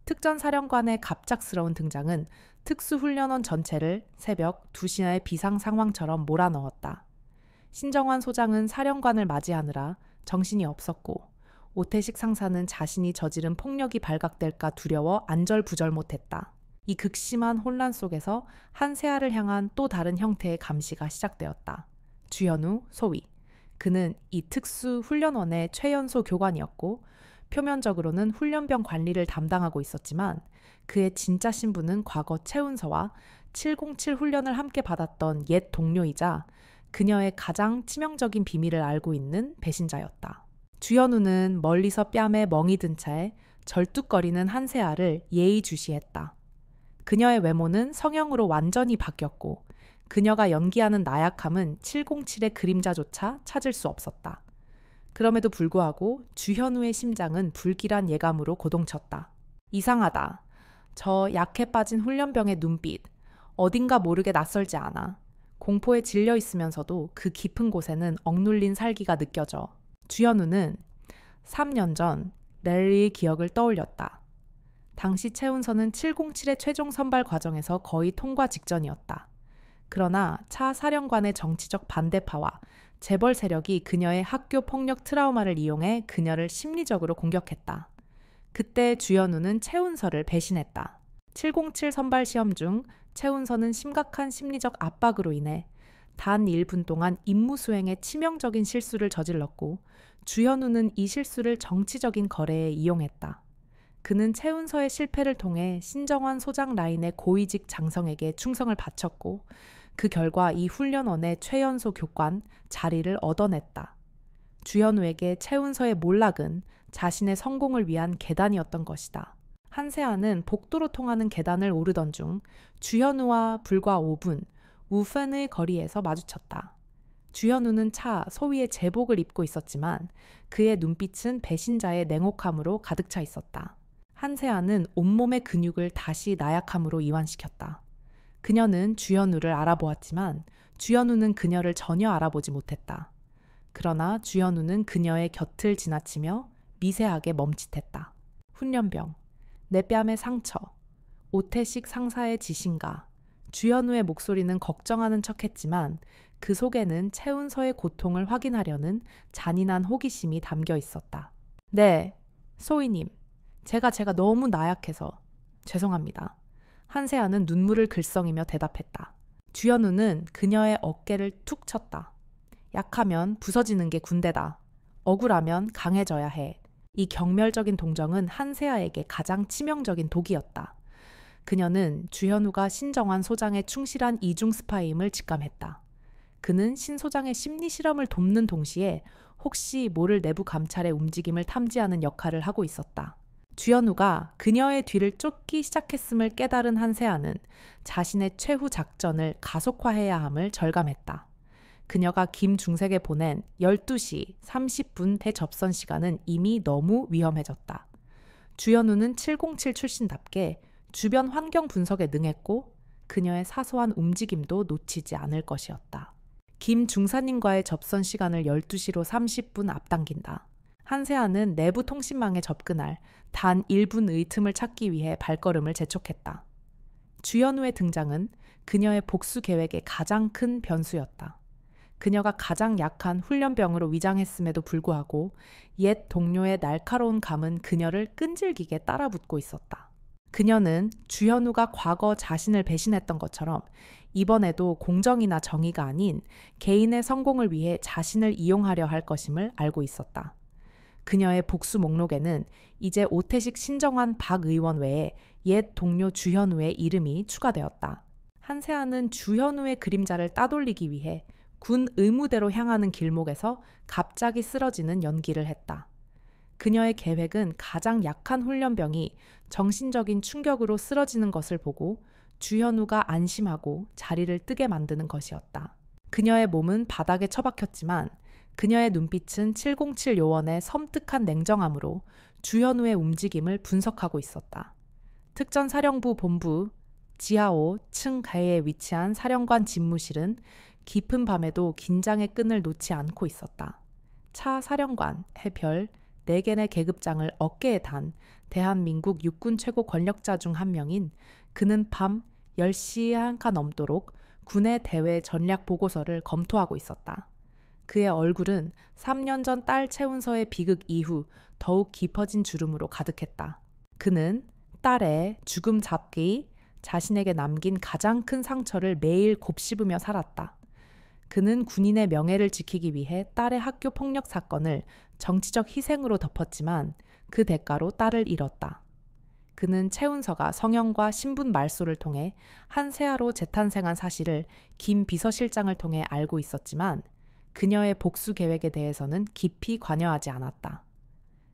특전사령관의 갑작스러운 등장은 특수훈련원 전체를 새벽 2시의 비상 상황처럼 몰아넣었다. 신정환 소장은 사령관을 맞이하느라 정신이 없었고 오태식 상사는 자신이 저지른 폭력이 발각될까 두려워 안절부절 못했다. 이 극심한 혼란 속에서 한세아를 향한 또 다른 형태의 감시가 시작되었다. 주현우 소위. 그는 이 특수훈련원의 최연소 교관이었고 표면적으로는 훈련병 관리를 담당하고 있었지만 그의 진짜 신분은 과거 최운서와 707 훈련을 함께 받았던 옛 동료이자 그녀의 가장 치명적인 비밀을 알고 있는 배신자였다. 주현우는 멀리서 뺨에 멍이 든 채 절뚝거리는 한세아를 예의주시했다. 그녀의 외모는 성형으로 완전히 바뀌었고 그녀가 연기하는 나약함은 707의 그림자조차 찾을 수 없었다. 그럼에도 불구하고 주현우의 심장은 불길한 예감으로 고동쳤다. 이상하다. 저 약해 빠진 훈련병의 눈빛. 어딘가 모르게 낯설지 않아. 공포에 질려 있으면서도 그 깊은 곳에는 억눌린 살기가 느껴져. 주현우는 3년 전 랠리의 기억을 떠올렸다. 당시 최운서는 707의 최종 선발 과정에서 거의 통과 직전이었다. 그러나 차 사령관의 정치적 반대파와 재벌 세력이 그녀의 학교 폭력 트라우마를 이용해 그녀를 심리적으로 공격했다. 그때 주현우는 최운서를 배신했다. 707 선발 시험 중 최운서는 심각한 심리적 압박으로 인해 단 1분 동안 임무 수행에 치명적인 실수를 저질렀고 주현우는 이 실수를 정치적인 거래에 이용했다. 그는 최운서의 실패를 통해 신정환 소장 라인의 고위직 장성에게 충성을 바쳤고 그 결과 이 훈련원의 최연소 교관 자리를 얻어냈다. 주현우에게 최운서의 몰락은 자신의 성공을 위한 계단이었던 것이다. 한세아는 복도로 통하는 계단을 오르던 중 주현우와 불과 5분 우펜의 거리에서 마주쳤다. 주현우는 차 소위의 제복을 입고 있었지만 그의 눈빛은 배신자의 냉혹함으로 가득 차 있었다. 한세아는 온몸의 근육을 다시 나약함으로 이완시켰다. 그녀는 주현우를 알아보았지만 주현우는 그녀를 전혀 알아보지 못했다. 그러나 주현우는 그녀의 곁을 지나치며 미세하게 멈칫했다. 훈련병, 내 뺨의 상처, 오태식 상사의 지신가. 주현우의 목소리는 걱정하는 척했지만 그 속에는 최운서의 고통을 확인하려는 잔인한 호기심이 담겨 있었다. 네, 소희님. 제가 너무 나약해서 죄송합니다. 한세아는 눈물을 글썽이며 대답했다. 주현우는 그녀의 어깨를 툭 쳤다. 약하면 부서지는 게 군대다. 억울하면 강해져야 해. 이 경멸적인 동정은 한세아에게 가장 치명적인 독이었다. 그녀는 주현우가 신정환 소장의 충실한 이중 스파이임을 직감했다. 그는 신 소장의 심리 실험을 돕는 동시에 혹시 모를 내부 감찰의 움직임을 탐지하는 역할을 하고 있었다. 주현우가 그녀의 뒤를 쫓기 시작했음을 깨달은 한세아는 자신의 최후 작전을 가속화해야 함을 절감했다. 그녀가 김중색에 보낸 12시 30분 대접선 시간은 이미 너무 위험해졌다. 주현우는 707 출신답게 주변 환경 분석에 능했고 그녀의 사소한 움직임도 놓치지 않을 것이었다. 김 중사님과의 접선 시간을 12시로 30분 앞당긴다. 한세아는 내부 통신망에 접근할 단 1분의 틈을 찾기 위해 발걸음을 재촉했다. 주현우의 등장은 그녀의 복수 계획의 가장 큰 변수였다. 그녀가 가장 약한 훈련병으로 위장했음에도 불구하고 옛 동료의 날카로운 감은 그녀를 끈질기게 따라붙고 있었다. 그녀는 주현우가 과거 자신을 배신했던 것처럼 이번에도 공정이나 정의가 아닌 개인의 성공을 위해 자신을 이용하려 할 것임을 알고 있었다. 그녀의 복수 목록에는 이제 오태식 신정환 박 의원 외에 옛 동료 주현우의 이름이 추가되었다. 한세아는 주현우의 그림자를 따돌리기 위해 군 의무대로 향하는 길목에서 갑자기 쓰러지는 연기를 했다. 그녀의 계획은 가장 약한 훈련병이 정신적인 충격으로 쓰러지는 것을 보고 주현우가 안심하고 자리를 뜨게 만드는 것이었다. 그녀의 몸은 바닥에 처박혔지만 그녀의 눈빛은 707 요원의 섬뜩한 냉정함으로 주현우의 움직임을 분석하고 있었다. 특전사령부 본부 지하 5층 가에 위치한 사령관 집무실은 깊은 밤에도 긴장의 끈을 놓지 않고 있었다. 차 사령관, 해별, 4개의 계급장을 어깨에 단 대한민국 육군 최고 권력자 중 한 명인 그는 밤 10시에 한가 넘도록 군의 대외 전략 보고서를 검토하고 있었다. 그의 얼굴은 3년 전 딸 최운서의 비극 이후 더욱 깊어진 주름으로 가득했다. 그는 딸의 죽음 잡기, 자신에게 남긴 가장 큰 상처를 매일 곱씹으며 살았다. 그는 군인의 명예를 지키기 위해 딸의 학교 폭력 사건을 정치적 희생으로 덮었지만 그 대가로 딸을 잃었다. 그는 최운서가 성형과 신분 말소를 통해 한세아로 재탄생한 사실을 김 비서실장을 통해 알고 있었지만 그녀의 복수 계획에 대해서는 깊이 관여하지 않았다.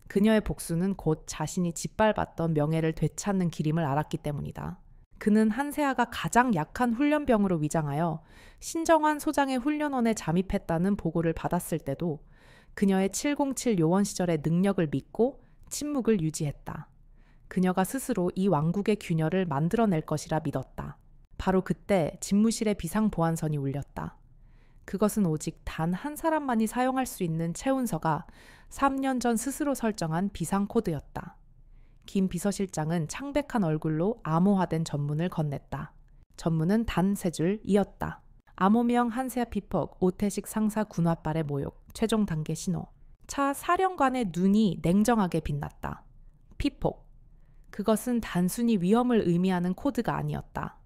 그녀의 복수는 곧 자신이 짓밟았던 명예를 되찾는 길임을 알았기 때문이다. 그는 한세아가 가장 약한 훈련병으로 위장하여 신정환 소장의 훈련원에 잠입했다는 보고를 받았을 때도 그녀의 707 요원 시절의 능력을 믿고 침묵을 유지했다. 그녀가 스스로 이 왕국의 균열을 만들어낼 것이라 믿었다. 바로 그때 집무실의 비상보안선이 울렸다. 그것은 오직 단 한 사람만이 사용할 수 있는 최운서가 3년 전 스스로 설정한 비상코드였다. 김 비서실장은 창백한 얼굴로 암호화된 전문을 건넸다. 전문은 단 3줄이었다. 암호명 한세아 피폭, 오태식 상사 군화발의 모욕, 최종 단계 신호. 차 사령관의 눈이 냉정하게 빛났다. 피폭. 그것은 단순히 위험을 의미하는 코드가 아니었다.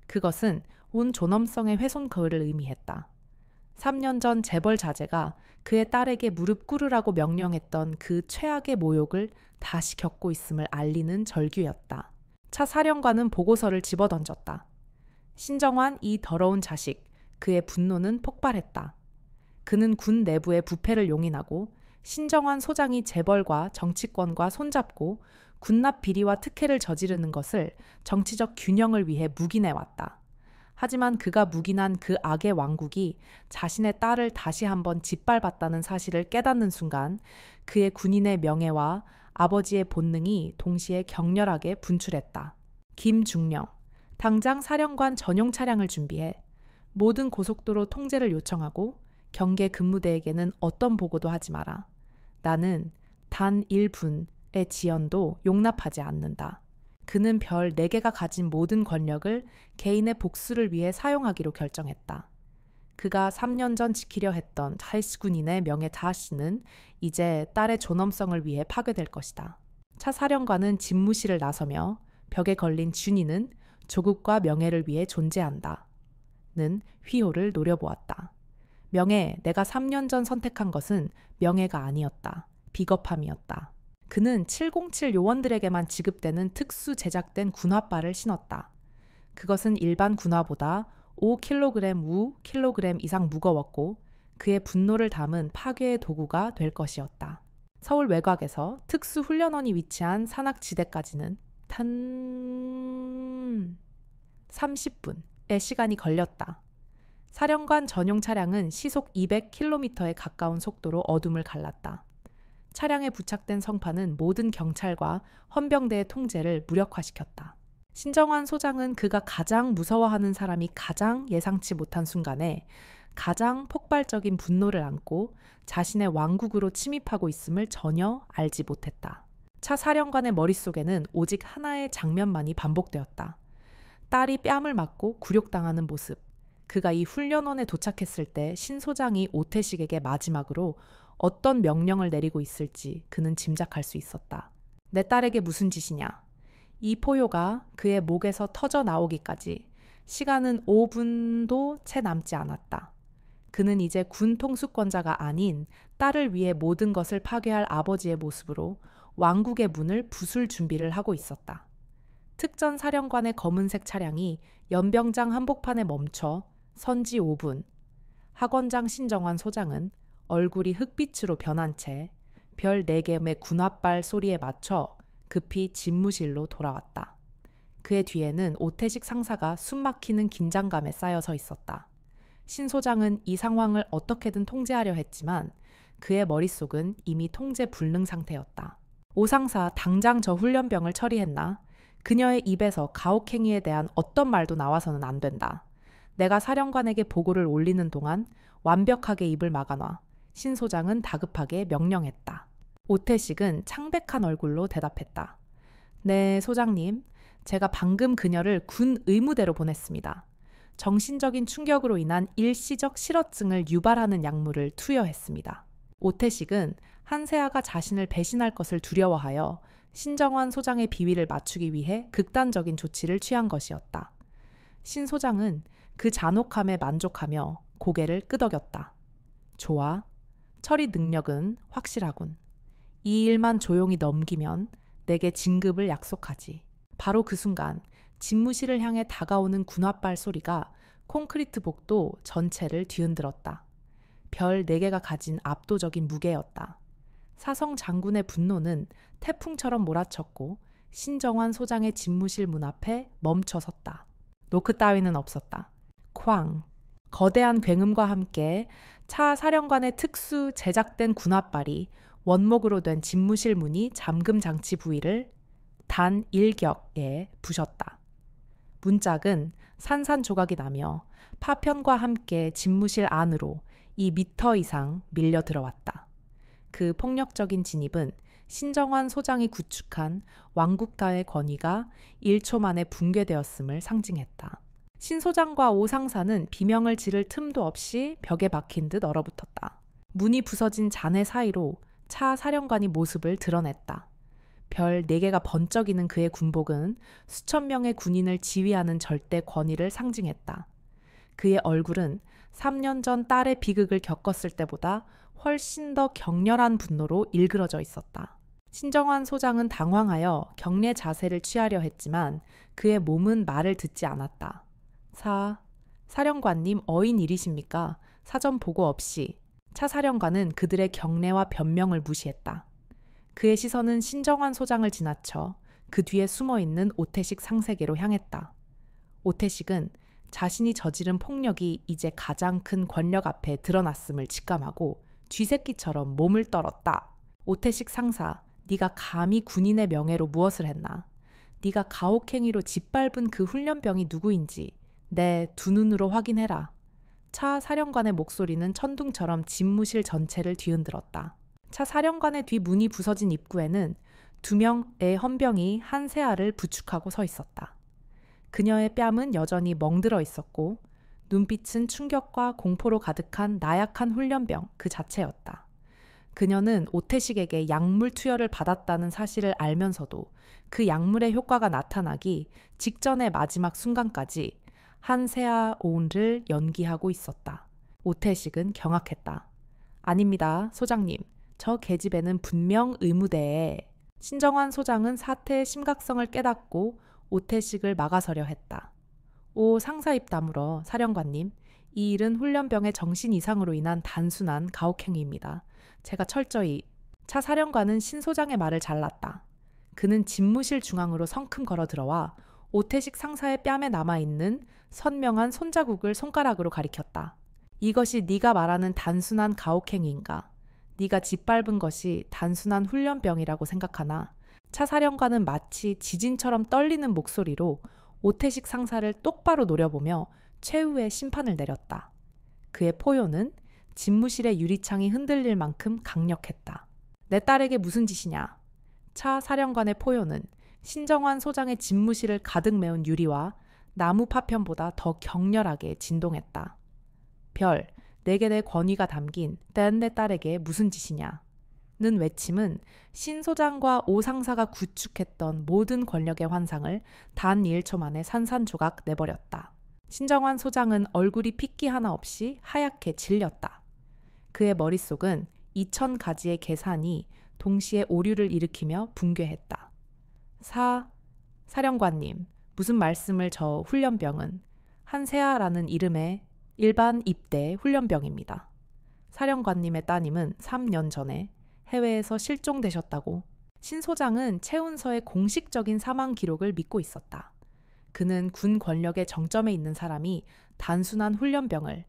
그것은 온 존엄성의 훼손거를 의미했다. 3년 전 재벌 자제가 그의 딸에게 무릎 꿇으라고 명령했던 그 최악의 모욕을 다시 겪고 있음을 알리는 절규였다. 차 사령관은 보고서를 집어던졌다. 신정환 이 더러운 자식, 그의 분노는 폭발했다. 그는 군 내부의 부패를 용인하고 신정환 소장이 재벌과 정치권과 손잡고 군납 비리와 특혜를 저지르는 것을 정치적 균형을 위해 묵인해왔다. 하지만 그가 묵인한 그 악의 왕국이 자신의 딸을 다시 한번 짓밟았다는 사실을 깨닫는 순간 그의 군인의 명예와 아버지의 본능이 동시에 격렬하게 분출했다. 김중령, 당장 사령관 전용 차량을 준비해 모든 고속도로 통제를 요청하고 경계 근무대에게는 어떤 보고도 하지 마라. 나는 단 1분의 지연도 용납하지 않는다. 그는 별 4개가 가진 모든 권력을 개인의 복수를 위해 사용하기로 결정했다. 그가 3년 전 지키려 했던 찰스 군인의 명예 다시는 이제 딸의 존엄성을 위해 파괴될 것이다. 차 사령관은 집무실을 나서며 벽에 걸린 준이는 조국과 명예를 위해 존재한다. 는 휘호를 노려보았다. 명예, 내가 3년 전 선택한 것은 명예가 아니었다. 비겁함이었다. 그는 707 요원들에게만 지급되는 특수 제작된 군화발을 신었다. 그것은 일반 군화보다 5kg 우 kg 이상 무거웠고 그의 분노를 담은 파괴의 도구가 될 것이었다. 서울 외곽에서 특수훈련원이 위치한 산악지대까지는 단 30분의 시간이 걸렸다. 사령관 전용 차량은 시속 200km에 가까운 속도로 어둠을 갈랐다. 차량에 부착된 성파는 모든 경찰과 헌병대의 통제를 무력화시켰다. 신정환 소장은 그가 가장 무서워하는 사람이 가장 예상치 못한 순간에 가장 폭발적인 분노를 안고 자신의 왕국으로 침입하고 있음을 전혀 알지 못했다. 차 사령관의 머릿속에는 오직 하나의 장면만이 반복되었다. 딸이 뺨을 맞고 굴욕당하는 모습. 그가 이 훈련원에 도착했을 때 신 소장이 오태식에게 마지막으로 어떤 명령을 내리고 있을지 그는 짐작할 수 있었다. 내 딸에게 무슨 짓이냐? 이 포효가 그의 목에서 터져 나오기까지 시간은 5분도 채 남지 않았다. 그는 이제 군 통수권자가 아닌 딸을 위해 모든 것을 파괴할 아버지의 모습으로 왕국의 문을 부술 준비를 하고 있었다. 특전 사령관의 검은색 차량이 연병장 한복판에 멈춰 선지 5분. 학원장 신정환 소장은 얼굴이 흑빛으로 변한 채 별 4개의 군홧발 소리에 맞춰 급히 집무실로 돌아왔다. 그의 뒤에는 오태식 상사가 숨막히는 긴장감에 쌓여서 있었다. 신 소장은 이 상황을 어떻게든 통제하려 했지만 그의 머릿속은 이미 통제 불능 상태였다. 오 상사, 당장 저 훈련병을 처리했나? 그녀의 입에서 가혹행위에 대한 어떤 말도 나와서는 안 된다. 내가 사령관에게 보고를 올리는 동안 완벽하게 입을 막아놔. 신 소장은 다급하게 명령했다. 오태식은 창백한 얼굴로 대답했다. 네, 소장님. 제가 방금 그녀를 군 의무대로 보냈습니다. 정신적인 충격으로 인한 일시적 실어증을 유발하는 약물을 투여했습니다. 오태식은 한세아가 자신을 배신할 것을 두려워하여 신정환 소장의 비위를 맞추기 위해 극단적인 조치를 취한 것이었다. 신 소장은 그 잔혹함에 만족하며 고개를 끄덕였다. 좋아. 처리 능력은 확실하군. 이 일만 조용히 넘기면 내게 진급을 약속하지. 바로 그 순간 집무실을 향해 다가오는 군홧발 소리가 콘크리트 복도 전체를 뒤흔들었다. 별 4개가 가진 압도적인 무게였다. 사성 장군의 분노는 태풍처럼 몰아쳤고 신정환 소장의 집무실 문 앞에 멈춰 섰다. 노크 따위는 없었다. 쾅! 거대한 굉음과 함께 차 사령관의 특수 제작된 군홧발이 원목으로 된 집무실 문이 잠금 장치 부위를 단 일격에 부셨다. 문짝은 산산조각이 나며 파편과 함께 집무실 안으로 2m 이상 밀려 들어왔다. 그 폭력적인 진입은 신정환 소장이 구축한 왕국가의 권위가 1초 만에 붕괴되었음을 상징했다. 신 소장과 오 상사는 비명을 지를 틈도 없이 벽에 박힌 듯 얼어붙었다. 문이 부서진 잔해 사이로 차 사령관이 모습을 드러냈다. 별 4개가 번쩍이는 그의 군복은 수천 명의 군인을 지휘하는 절대 권위를 상징했다. 그의 얼굴은 3년 전 딸의 비극을 겪었을 때보다 훨씬 더 격렬한 분노로 일그러져 있었다. 신정환 소장은 당황하여 경례 자세를 취하려 했지만 그의 몸은 말을 듣지 않았다. 사령관님 어인 일이십니까? 사전 보고 없이. 차 사령관은 그들의 경례와 변명을 무시했다. 그의 시선은 신정환 소장을 지나쳐 그 뒤에 숨어있는 오태식 상세계로 향했다. 오태식은 자신이 저지른 폭력이 이제 가장 큰 권력 앞에 드러났음을 직감하고 쥐새끼처럼 몸을 떨었다. 오태식 상사, 네가 감히 군인의 명예로 무엇을 했나? 네가 가혹행위로 짓밟은 그 훈련병이 누구인지 내 두 눈으로 확인해라. 차 사령관의 목소리는 천둥처럼 집무실 전체를 뒤흔들었다. 차 사령관의 뒤 문이 부서진 입구에는 2명의 헌병이 한세아를 부축하고 서 있었다. 그녀의 뺨은 여전히 멍들어 있었고 눈빛은 충격과 공포로 가득한 나약한 훈련병 그 자체였다. 그녀는 오태식에게 약물 투여를 받았다는 사실을 알면서도 그 약물의 효과가 나타나기 직전의 마지막 순간까지 한세아 온을 연기하고 있었다. 오태식은 경악했다. 아닙니다, 소장님. 저 계집애는 분명 의무대에. 신정환 소장은 사태의 심각성을 깨닫고 오태식을 막아서려 했다. 오 상사 입 다물어, 사령관님. 이 일은 훈련병의 정신 이상으로 인한 단순한 가혹행위입니다. 제가 철저히 차 사령관은 신 소장의 말을 잘랐다. 그는 집무실 중앙으로 성큼 걸어 들어와 오태식 상사의 뺨에 남아있는 선명한 손자국을 손가락으로 가리켰다. 이것이 네가 말하는 단순한 가혹행위인가? 네가 짓밟은 것이 단순한 훈련병이라고 생각하나? 차 사령관은 마치 지진처럼 떨리는 목소리로 오태식 상사를 똑바로 노려보며 최후의 심판을 내렸다. 그의 포효는 집무실의 유리창이 흔들릴 만큼 강력했다. 내 딸에게 무슨 짓이냐? 차 사령관의 포효는 신정환 소장의 집무실을 가득 메운 유리와 나무 파편보다 더 격렬하게 진동했다. 별, 내게 내 권위가 담긴 딴 내 딸에게 무슨 짓이냐? 는 외침은 신 소장과 오 상사가 구축했던 모든 권력의 환상을 단 1초 만에 산산조각 내버렸다. 신정환 소장은 얼굴이 핏기 하나 없이 하얗게 질렸다. 그의 머릿속은 2,000가지의 계산이 동시에 오류를 일으키며 붕괴했다. 사령관님, 무슨 말씀을 저 훈련병은 한세아라는 이름의 일반 입대 훈련병입니다. 사령관님의 따님은 3년 전에 해외에서 실종되셨다고. 신 소장은 최운서의 공식적인 사망 기록을 믿고 있었다. 그는 군 권력의 정점에 있는 사람이 단순한 훈련병을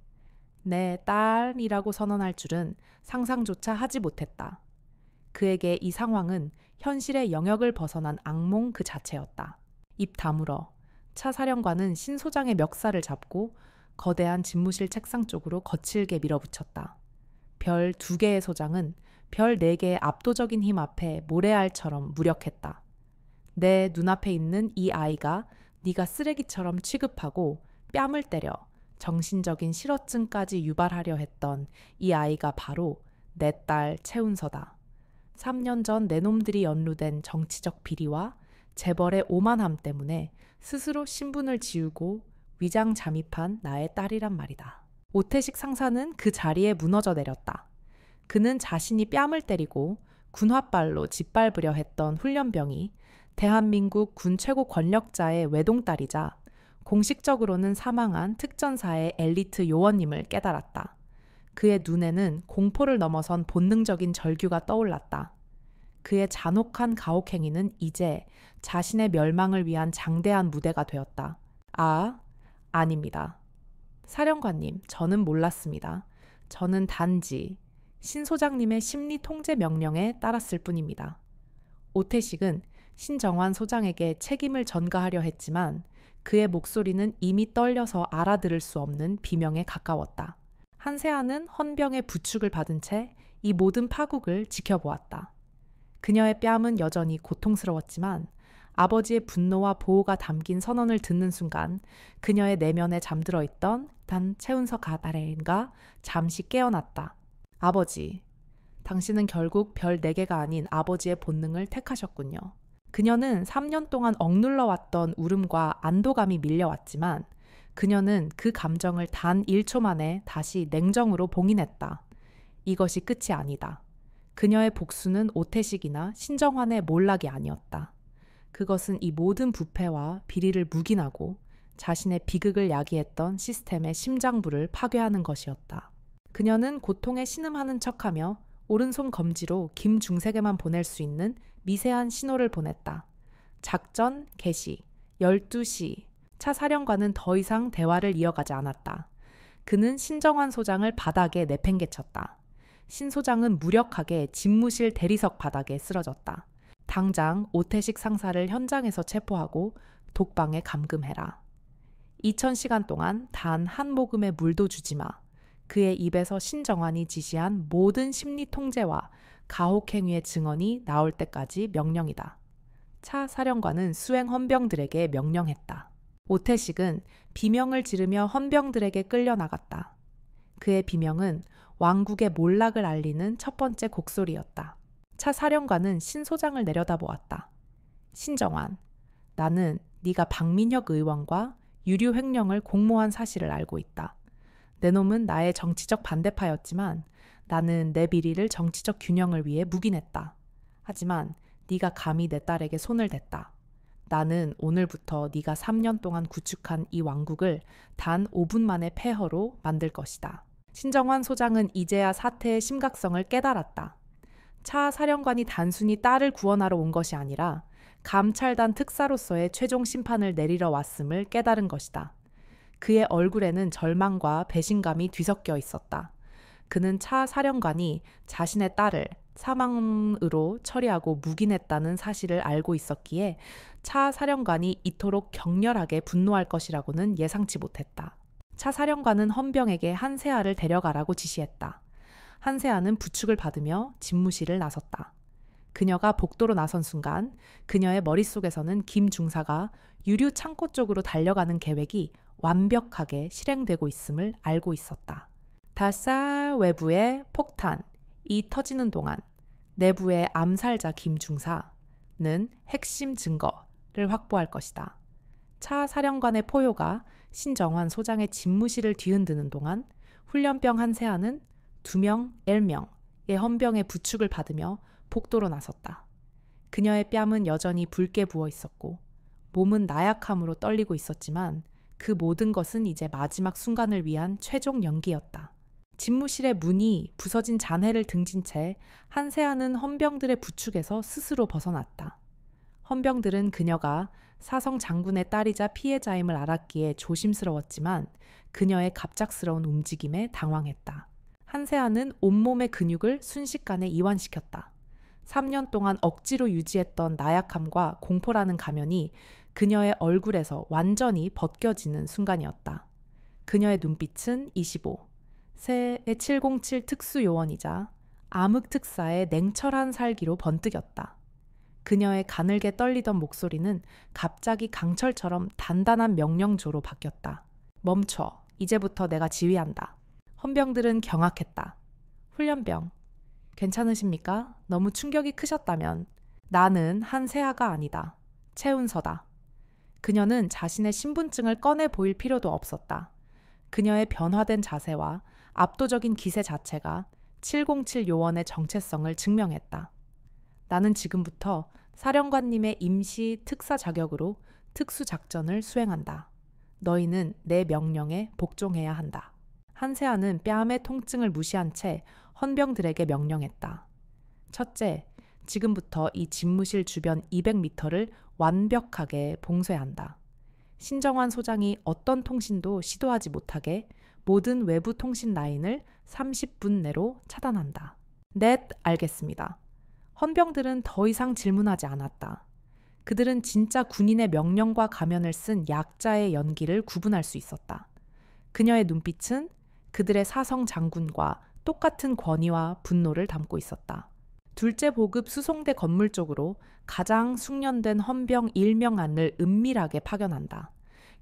내 딸이라고 선언할 줄은 상상조차 하지 못했다. 그에게 이 상황은 현실의 영역을 벗어난 악몽 그 자체였다. 입 다물어 차 사령관은 신 소장의 멱살을 잡고 거대한 집무실 책상 쪽으로 거칠게 밀어붙였다. 별 2개의 소장은 별 4개의 압도적인 힘 앞에 모래알처럼 무력했다. 내 눈앞에 있는 이 아이가 네가 쓰레기처럼 취급하고 뺨을 때려 정신적인 실어증까지 유발하려 했던 이 아이가 바로 내 딸 최운서다. 3년 전 내 놈들이 연루된 정치적 비리와 재벌의 오만함 때문에 스스로 신분을 지우고 위장 잠입한 나의 딸이란 말이다. 오태식 상사는 그 자리에 무너져 내렸다. 그는 자신이 뺨을 때리고 군홧발로 짓밟으려 했던 훈련병이 대한민국 군 최고 권력자의 외동딸이자 공식적으로는 사망한 특전사의 엘리트 요원임을 깨달았다. 그의 눈에는 공포를 넘어선 본능적인 절규가 떠올랐다. 그의 잔혹한 가혹행위는 이제 자신의 멸망을 위한 장대한 무대가 되었다. 아닙니다. 사령관님, 저는 몰랐습니다. 저는 단지 신 소장님의 심리 통제 명령에 따랐을 뿐입니다. 오태식은 신정환 소장에게 책임을 전가하려 했지만 그의 목소리는 이미 떨려서 알아들을 수 없는 비명에 가까웠다. 한세아는 헌병의 부축을 받은 채 이 모든 파국을 지켜보았다. 그녀의 뺨은 여전히 고통스러웠지만 아버지의 분노와 보호가 담긴 선언을 듣는 순간 그녀의 내면에 잠들어 있던 단 최운서 가다레인가 잠시 깨어났다. 아버지, 당신은 결국 별 4개가 아닌 아버지의 본능을 택하셨군요. 그녀는 3년 동안 억눌러 왔던 울음과 안도감이 밀려왔지만 그녀는 그 감정을 단 1초 만에 다시 냉정으로 봉인했다. 이것이 끝이 아니다. 그녀의 복수는 오태식이나 신정환의 몰락이 아니었다. 그것은 이 모든 부패와 비리를 묵인하고 자신의 비극을 야기했던 시스템의 심장부를 파괴하는 것이었다. 그녀는 고통에 신음하는 척하며 오른손 검지로 김중색에만 보낼 수 있는 미세한 신호를 보냈다. 작전 개시 12시. 차 사령관은 더 이상 대화를 이어가지 않았다. 그는 신정환 소장을 바닥에 내팽개쳤다. 신 소장은 무력하게 집무실 대리석 바닥에 쓰러졌다. 당장 오태식 상사를 현장에서 체포하고 독방에 감금해라. 2000시간 동안 단 한 모금의 물도 주지 마. 그의 입에서 신정환이 지시한 모든 심리 통제와 가혹행위의 증언이 나올 때까지 명령이다. 차 사령관은 수행 헌병들에게 명령했다. 오태식은 비명을 지르며 헌병들에게 끌려나갔다. 그의 비명은 왕국의 몰락을 알리는 첫 번째 곡소리였다. 차 사령관은 신 소장을 내려다보았다. 신정환, 나는 네가 박민혁 의원과 유류 횡령을 공모한 사실을 알고 있다. 내 놈은 나의 정치적 반대파였지만 나는 내 비리를 정치적 균형을 위해 묵인했다. 하지만 네가 감히 내 딸에게 손을 댔다. 나는 오늘부터 네가 3년 동안 구축한 이 왕국을 단 5분 만에 폐허로 만들 것이다. 신정환 소장은 이제야 사태의 심각성을 깨달았다. 차 사령관이 단순히 딸을 구원하러 온 것이 아니라 감찰단 특사로서의 최종 심판을 내리러 왔음을 깨달은 것이다. 그의 얼굴에는 절망과 배신감이 뒤섞여 있었다. 그는 차 사령관이 자신의 딸을 사망으로 처리하고 묵인했다는 사실을 알고 있었기에 차 사령관이 이토록 격렬하게 분노할 것이라고는 예상치 못했다. 차 사령관은 헌병에게 한세아를 데려가라고 지시했다. 한세아는 부축을 받으며 집무실을 나섰다. 그녀가 복도로 나선 순간 그녀의 머릿속에서는 김 중사가 유류 창고 쪽으로 달려가는 계획이 완벽하게 실행되고 있음을 알고 있었다. 닷살 외부의 폭탄이 터지는 동안 내부의 암살자 김 중사는 핵심 증거를 확보할 것이다. 차 사령관의 포효가 신정환 소장의 집무실을 뒤흔드는 동안 훈련병 한세아는 2명, 1명의 헌병의 부축을 받으며 복도로 나섰다. 그녀의 뺨은 여전히 붉게 부어 있었고 몸은 나약함으로 떨리고 있었지만 그 모든 것은 이제 마지막 순간을 위한 최종 연기였다. 집무실의 문이 부서진 잔해를 등진 채 한세아는 헌병들의 부축에서 스스로 벗어났다. 헌병들은 그녀가 사성 장군의 딸이자 피해자임을 알았기에 조심스러웠지만 그녀의 갑작스러운 움직임에 당황했다. 한세아는 온몸의 근육을 순식간에 이완시켰다. 3년 동안 억지로 유지했던 나약함과 공포라는 가면이 그녀의 얼굴에서 완전히 벗겨지는 순간이었다. 그녀의 눈빛은 25, 새 707 특수요원이자 암흑특사의 냉철한 살기로 번뜩였다. 그녀의 가늘게 떨리던 목소리는 갑자기 강철처럼 단단한 명령조로 바뀌었다. 멈춰. 이제부터 내가 지휘한다. 헌병들은 경악했다. 훈련병, 괜찮으십니까? 너무 충격이 크셨다면. 나는 한세아가 아니다. 최운서다. 그녀는 자신의 신분증을 꺼내 보일 필요도 없었다. 그녀의 변화된 자세와 압도적인 기세 자체가 707 요원의 정체성을 증명했다. 나는 지금부터 사령관님의 임시 특사 자격으로 특수작전을 수행한다. 너희는 내 명령에 복종해야 한다. 한세아는 뺨의 통증을 무시한 채 헌병들에게 명령했다. 첫째, 지금부터 이 집무실 주변 200m를 완벽하게 봉쇄한다. 신정환 소장이 어떤 통신도 시도하지 못하게 모든 외부 통신 라인을 30분 내로 차단한다. 넷, 알겠습니다. 헌병들은 더 이상 질문하지 않았다. 그들은 진짜 군인의 명령과 가면을 쓴 약자의 연기를 구분할 수 있었다. 그녀의 눈빛은 그들의 사성 장군과 똑같은 권위와 분노를 담고 있었다. 둘째 보급 수송대 건물 쪽으로 가장 숙련된 헌병 1명안을 은밀하게 파견한다.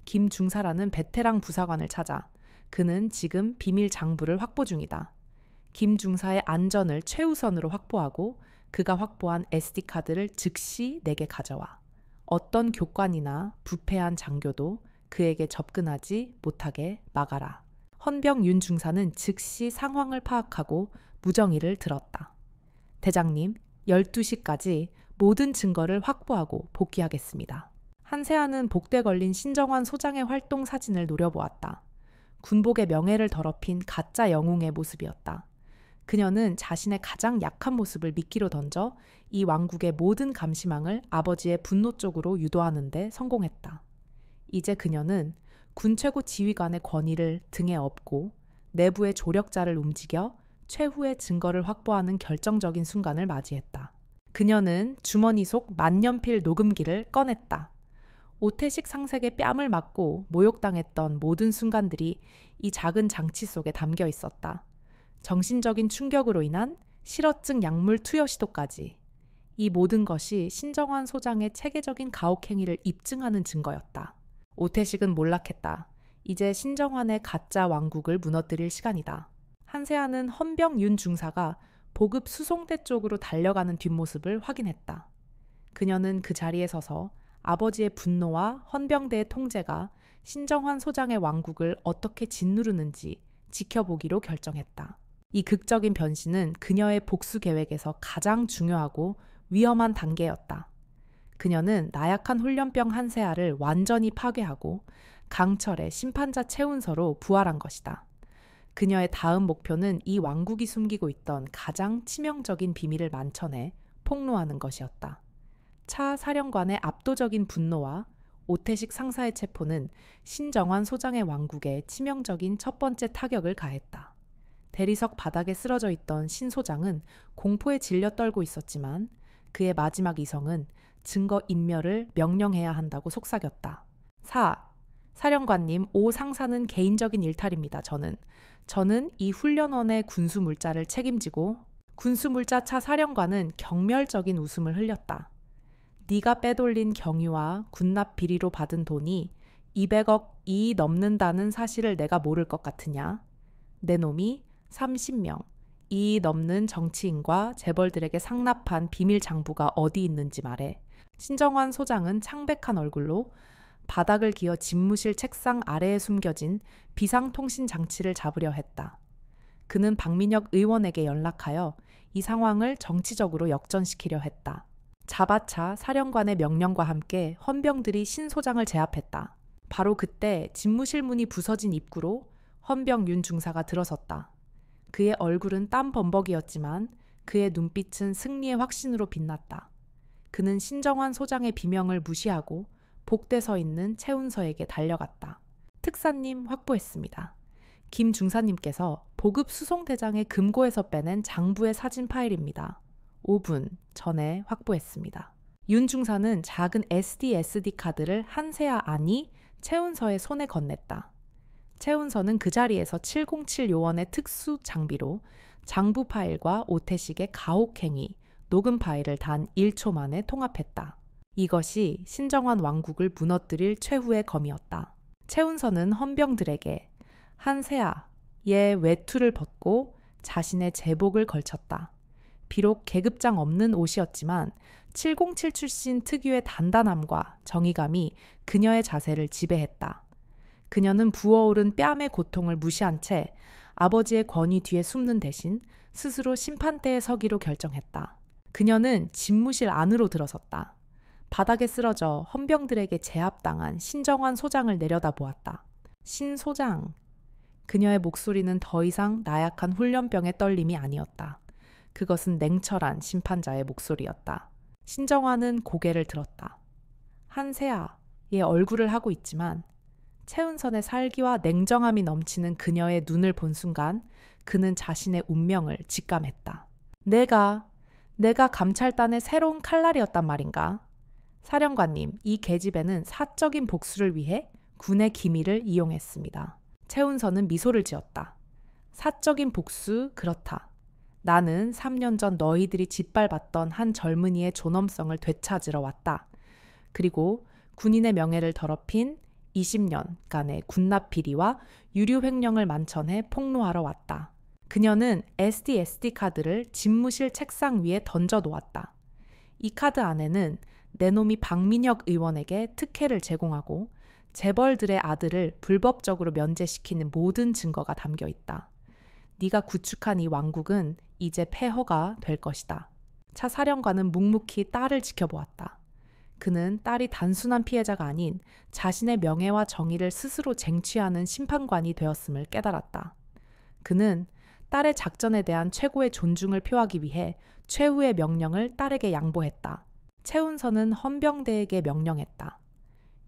김 중사라는 베테랑 부사관을 찾아 그는 지금 비밀 장부를 확보 중이다. 김 중사의 안전을 최우선으로 확보하고 그가 확보한 SD카드를 즉시 내게 가져와. 어떤 교관이나 부패한 장교도 그에게 접근하지 못하게 막아라. 헌병 윤 중사는 즉시 상황을 파악하고 무정의를 들었다. 대장님, 12시까지 모든 증거를 확보하고 복귀하겠습니다. 한세아는 복대 걸린 신정환 소장의 활동 사진을 노려보았다. 군복의 명예를 더럽힌 가짜 영웅의 모습이었다. 그녀는 자신의 가장 약한 모습을 미끼로 던져 이 왕국의 모든 감시망을 아버지의 분노 쪽으로 유도하는 데 성공했다. 이제 그녀는 군 최고 지휘관의 권위를 등에 업고 내부의 조력자를 움직여 최후의 증거를 확보하는 결정적인 순간을 맞이했다. 그녀는 주머니 속 만년필 녹음기를 꺼냈다. 오태식 상색의 뺨을 맞고 모욕당했던 모든 순간들이 이 작은 장치 속에 담겨 있었다. 정신적인 충격으로 인한 실어증 약물 투여 시도까지. 이 모든 것이 신정환 소장의 체계적인 가혹행위를 입증하는 증거였다. 오태식은 몰락했다. 이제 신정환의 가짜 왕국을 무너뜨릴 시간이다. 한세아는 헌병 윤 중사가 보급 수송대 쪽으로 달려가는 뒷모습을 확인했다. 그녀는 그 자리에 서서 아버지의 분노와 헌병대의 통제가 신정환 소장의 왕국을 어떻게 짓누르는지 지켜보기로 결정했다. 이 극적인 변신은 그녀의 복수 계획에서 가장 중요하고 위험한 단계였다. 그녀는 나약한 훈련병 한세아를 완전히 파괴하고 강철의 심판자 최운서로 부활한 것이다. 그녀의 다음 목표는 이 왕국이 숨기고 있던 가장 치명적인 비밀을 만천해 폭로하는 것이었다. 차 사령관의 압도적인 분노와 오태식 상사의 체포는 신정환 소장의 왕국에 치명적인 첫 번째 타격을 가했다. 대리석 바닥에 쓰러져 있던 신 소장은 공포에 질려 떨고 있었지만 그의 마지막 이성은 증거 인멸을 명령해야 한다고 속삭였다. 사령관님, 오 상사는 개인적인 일탈입니다. 저는 이 훈련원의 군수물자를 책임지고 군수물자 차 사령관은 경멸적인 웃음을 흘렸다. 네가 빼돌린 경유와 군납 비리로 받은 돈이 200억이 넘는다는 사실을 내가 모를 것 같으냐? 내 놈이 30명, 이 넘는 정치인과 재벌들에게 상납한 비밀 장부가 어디 있는지 말해. 신정환 소장은 창백한 얼굴로 바닥을 기어 집무실 책상 아래에 숨겨진 비상통신 장치를 잡으려 했다. 그는 박민혁 의원에게 연락하여 이 상황을 정치적으로 역전시키려 했다. 자바차 사령관의 명령과 함께 헌병들이 신 소장을 제압했다. 바로 그때 집무실 문이 부서진 입구로 헌병 윤 중사가 들어섰다. 그의 얼굴은 땀 범벅이었지만 그의 눈빛은 승리의 확신으로 빛났다. 그는 신정환 소장의 비명을 무시하고 복대 서 있는 최운서에게 달려갔다. 특사님 확보했습니다. 김 중사님께서 보급 수송대장의 금고에서 빼낸 장부의 사진 파일입니다. 5분 전에 확보했습니다. 윤 중사는 작은 SD 카드를 한세아 아니 최운서의 손에 건넸다. 최운서는 그 자리에서 707 요원의 특수 장비로 장부 파일과 오태식의 가혹행위, 녹음 파일을 단 1초 만에 통합했다. 이것이 신정환 왕국을 무너뜨릴 최후의 검이었다. 최운서는 헌병들에게 한세아, 얘 외투를 벗고 자신의 제복을 걸쳤다. 비록 계급장 없는 옷이었지만 707 출신 특유의 단단함과 정의감이 그녀의 자세를 지배했다. 그녀는 부어오른 뺨의 고통을 무시한 채 아버지의 권위 뒤에 숨는 대신 스스로 심판대에 서기로 결정했다. 그녀는 집무실 안으로 들어섰다. 바닥에 쓰러져 헌병들에게 제압당한 신정환 소장을 내려다보았다. 신 소장. 그녀의 목소리는 더 이상 나약한 훈련병의 떨림이 아니었다. 그것은 냉철한 심판자의 목소리였다. 신정환은 고개를 들었다. 한세아의 얼굴을 하고 있지만 최은선의 살기와 냉정함이 넘치는 그녀의 눈을 본 순간 그는 자신의 운명을 직감했다. 내가 감찰단의 새로운 칼날이었단 말인가? 사령관님, 이 계집애는 사적인 복수를 위해 군의 기밀을 이용했습니다. 최운선은 미소를 지었다. 사적인 복수, 그렇다. 나는 3년 전 너희들이 짓밟았던 한 젊은이의 존엄성을 되찾으러 왔다. 그리고 군인의 명예를 더럽힌 20년간의 군납 비리와 유류 횡령을 만천해 폭로하러 왔다. 그녀는 SD 카드를 집무실 책상 위에 던져 놓았다. 이 카드 안에는 내 놈이 박민혁 의원에게 특혜를 제공하고 재벌들의 아들을 불법적으로 면제시키는 모든 증거가 담겨 있다. 네가 구축한 이 왕국은 이제 폐허가 될 것이다. 차 사령관은 묵묵히 딸을 지켜보았다. 그는 딸이 단순한 피해자가 아닌 자신의 명예와 정의를 스스로 쟁취하는 심판관이 되었음을 깨달았다. 그는 딸의 작전에 대한 최고의 존중을 표하기 위해 최후의 명령을 딸에게 양보했다. 최운서는 헌병대에게 명령했다.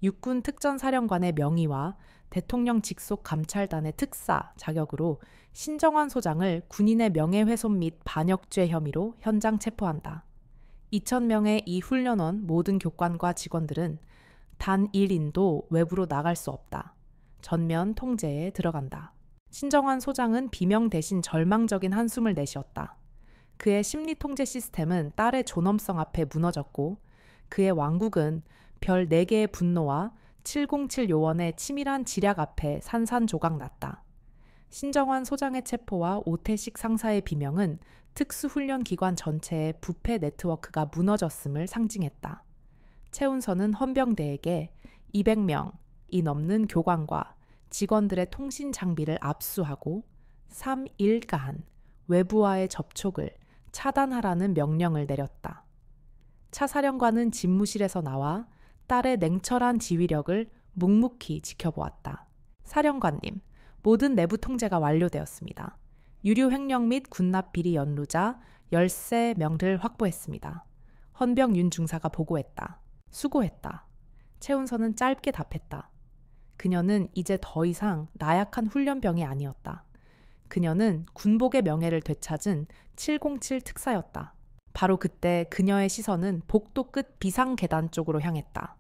육군 특전사령관의 명의와 대통령 직속 감찰단의 특사 자격으로 신정환 소장을 군인의 명예훼손 및 반역죄 혐의로 현장 체포한다. 2,000명의 이 훈련원 모든 교관과 직원들은 단 1인도 외부로 나갈 수 없다. 전면 통제에 들어간다. 신정환 소장은 비명 대신 절망적인 한숨을 내쉬었다. 그의 심리 통제 시스템은 딸의 존엄성 앞에 무너졌고 그의 왕국은 별 4개의 분노와 707 요원의 치밀한 지략 앞에 산산조각 났다. 신정환 소장의 체포와 오태식 상사의 비명은 특수훈련기관 전체의 부패 네트워크가 무너졌음을 상징했다. 최운서는 헌병대에게 200명이 넘는 교관과 직원들의 통신 장비를 압수하고 3일간 외부와의 접촉을 차단하라는 명령을 내렸다. 차 사령관은 집무실에서 나와 딸의 냉철한 지휘력을 묵묵히 지켜보았다. 사령관님, 모든 내부 통제가 완료되었습니다. 유류 횡령 및 군납 비리 연루자 13명을 확보했습니다. 헌병 윤 중사가 보고했다. 수고했다. 최운서는 짧게 답했다. 그녀는 이제 더 이상 나약한 훈련병이 아니었다. 그녀는 군복의 명예를 되찾은 707 특사였다. 바로 그때 그녀의 시선은 복도 끝 비상계단 쪽으로 향했다.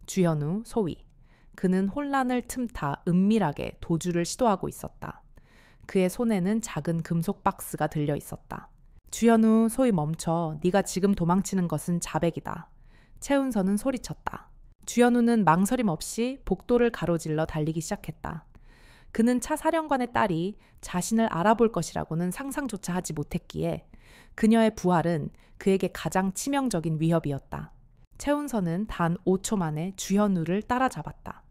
주현우, 소위. 그는 혼란을 틈타 은밀하게 도주를 시도하고 있었다. 그의 손에는 작은 금속 박스가 들려 있었다. 주현우, 소위 멈춰. 네가 지금 도망치는 것은 자백이다. 최운서는 소리쳤다. 주현우는 망설임 없이 복도를 가로질러 달리기 시작했다. 그는 차 사령관의 딸이 자신을 알아볼 것이라고는 상상조차 하지 못했기에 그녀의 부활은 그에게 가장 치명적인 위협이었다. 최운서는 단 5초 만에 주현우를 따라잡았다.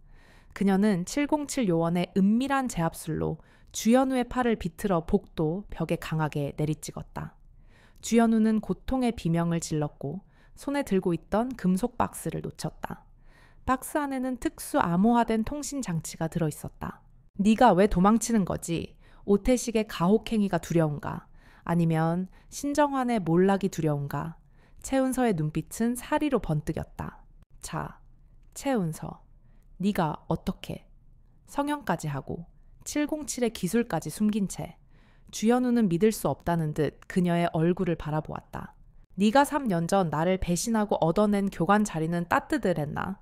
그녀는 707 요원의 은밀한 제압술로 주현우의 팔을 비틀어 복도 벽에 강하게 내리찍었다. 주현우는 고통의 비명을 질렀고 손에 들고 있던 금속 박스를 놓쳤다. 박스 안에는 특수 암호화된 통신 장치가 들어있었다. 네가 왜 도망치는 거지? 오태식의 가혹행위가 두려운가? 아니면 신정환의 몰락이 두려운가? 최운서의 눈빛은 사리로 번뜩였다. 자, 최운서, 네가 어떻게? 성형까지 하고 707의 기술까지 숨긴 채 주현우는 믿을 수 없다는 듯 그녀의 얼굴을 바라보았다. 네가 3년 전 나를 배신하고 얻어낸 교관 자리는 따뜻했나?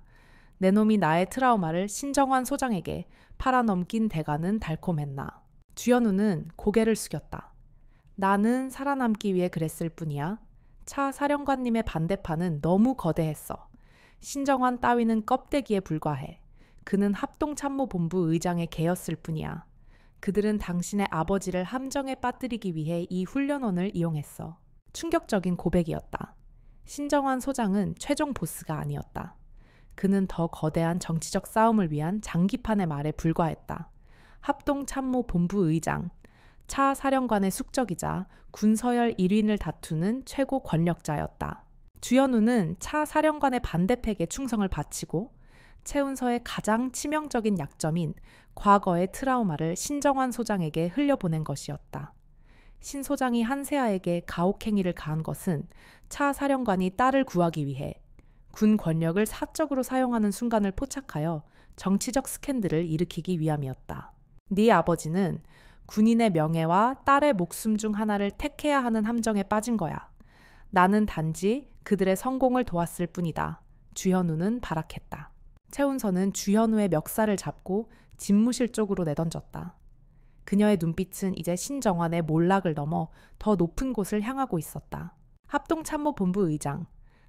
내 놈이 나의 트라우마를 신정환 소장에게 팔아넘긴 대가는 달콤했나? 주현우는 고개를 숙였다. 나는 살아남기 위해 그랬을 뿐이야. 차 사령관님의 반대파는 너무 거대했어. 신정환 따위는 껍데기에 불과해. 그는 합동참모본부 의장의 개였을 뿐이야. 그들은 당신의 아버지를 함정에 빠뜨리기 위해 이 훈련원을 이용했어. 충격적인 고백이었다. 신정환 소장은 최종 보스가 아니었다. 그는 더 거대한 정치적 싸움을 위한 장기판의 말에 불과했다. 합동참모본부 의장, 차 사령관의 숙적이자 군서열 1인을 다투는 최고 권력자였다. 주현우는 차 사령관의 반대팩에 충성을 바치고 최운서의 가장 치명적인 약점인 과거의 트라우마를 신정환 소장에게 흘려보낸 것이었다. 신 소장이 한세아에게 가혹행위를 가한 것은 차 사령관이 딸을 구하기 위해 군 권력을 사적으로 사용하는 순간을 포착하여 정치적 스캔들을 일으키기 위함이었다. 네 아버지는 군인의 명예와 딸의 목숨 중 하나를 택해야 하는 함정에 빠진 거야. 나는 단지 그들의 성공을 도왔을 뿐이다. 주현우는 발악했다. 최운서는 주현우의 멱살을 잡고 집무실 쪽으로 내던졌다. 그녀의 눈빛은 이제 신정환의 몰락을 넘어 더 높은 곳을 향하고 있었다. 합동참모본부 의장,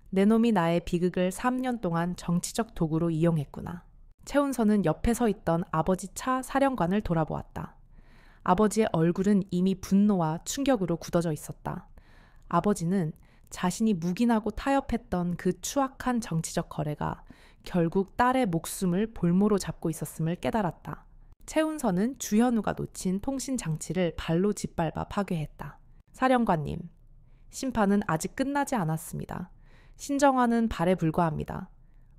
내 놈이 나의 비극을 3년 동안 정치적 도구로 이용했구나. 최운서는 옆에 서 있던 아버지 차 사령관을 돌아보았다. 아버지의 얼굴은 이미 분노와 충격으로 굳어져 있었다. 아버지는 자신이 묵인하고 타협했던 그 추악한 정치적 거래가 결국 딸의 목숨을 볼모로 잡고 있었음을 깨달았다. 최운서는 주현우가 놓친 통신 장치를 발로 짓밟아 파괴했다. 사령관님, 심판은 아직 끝나지 않았습니다. 신정환은 발에 불과합니다.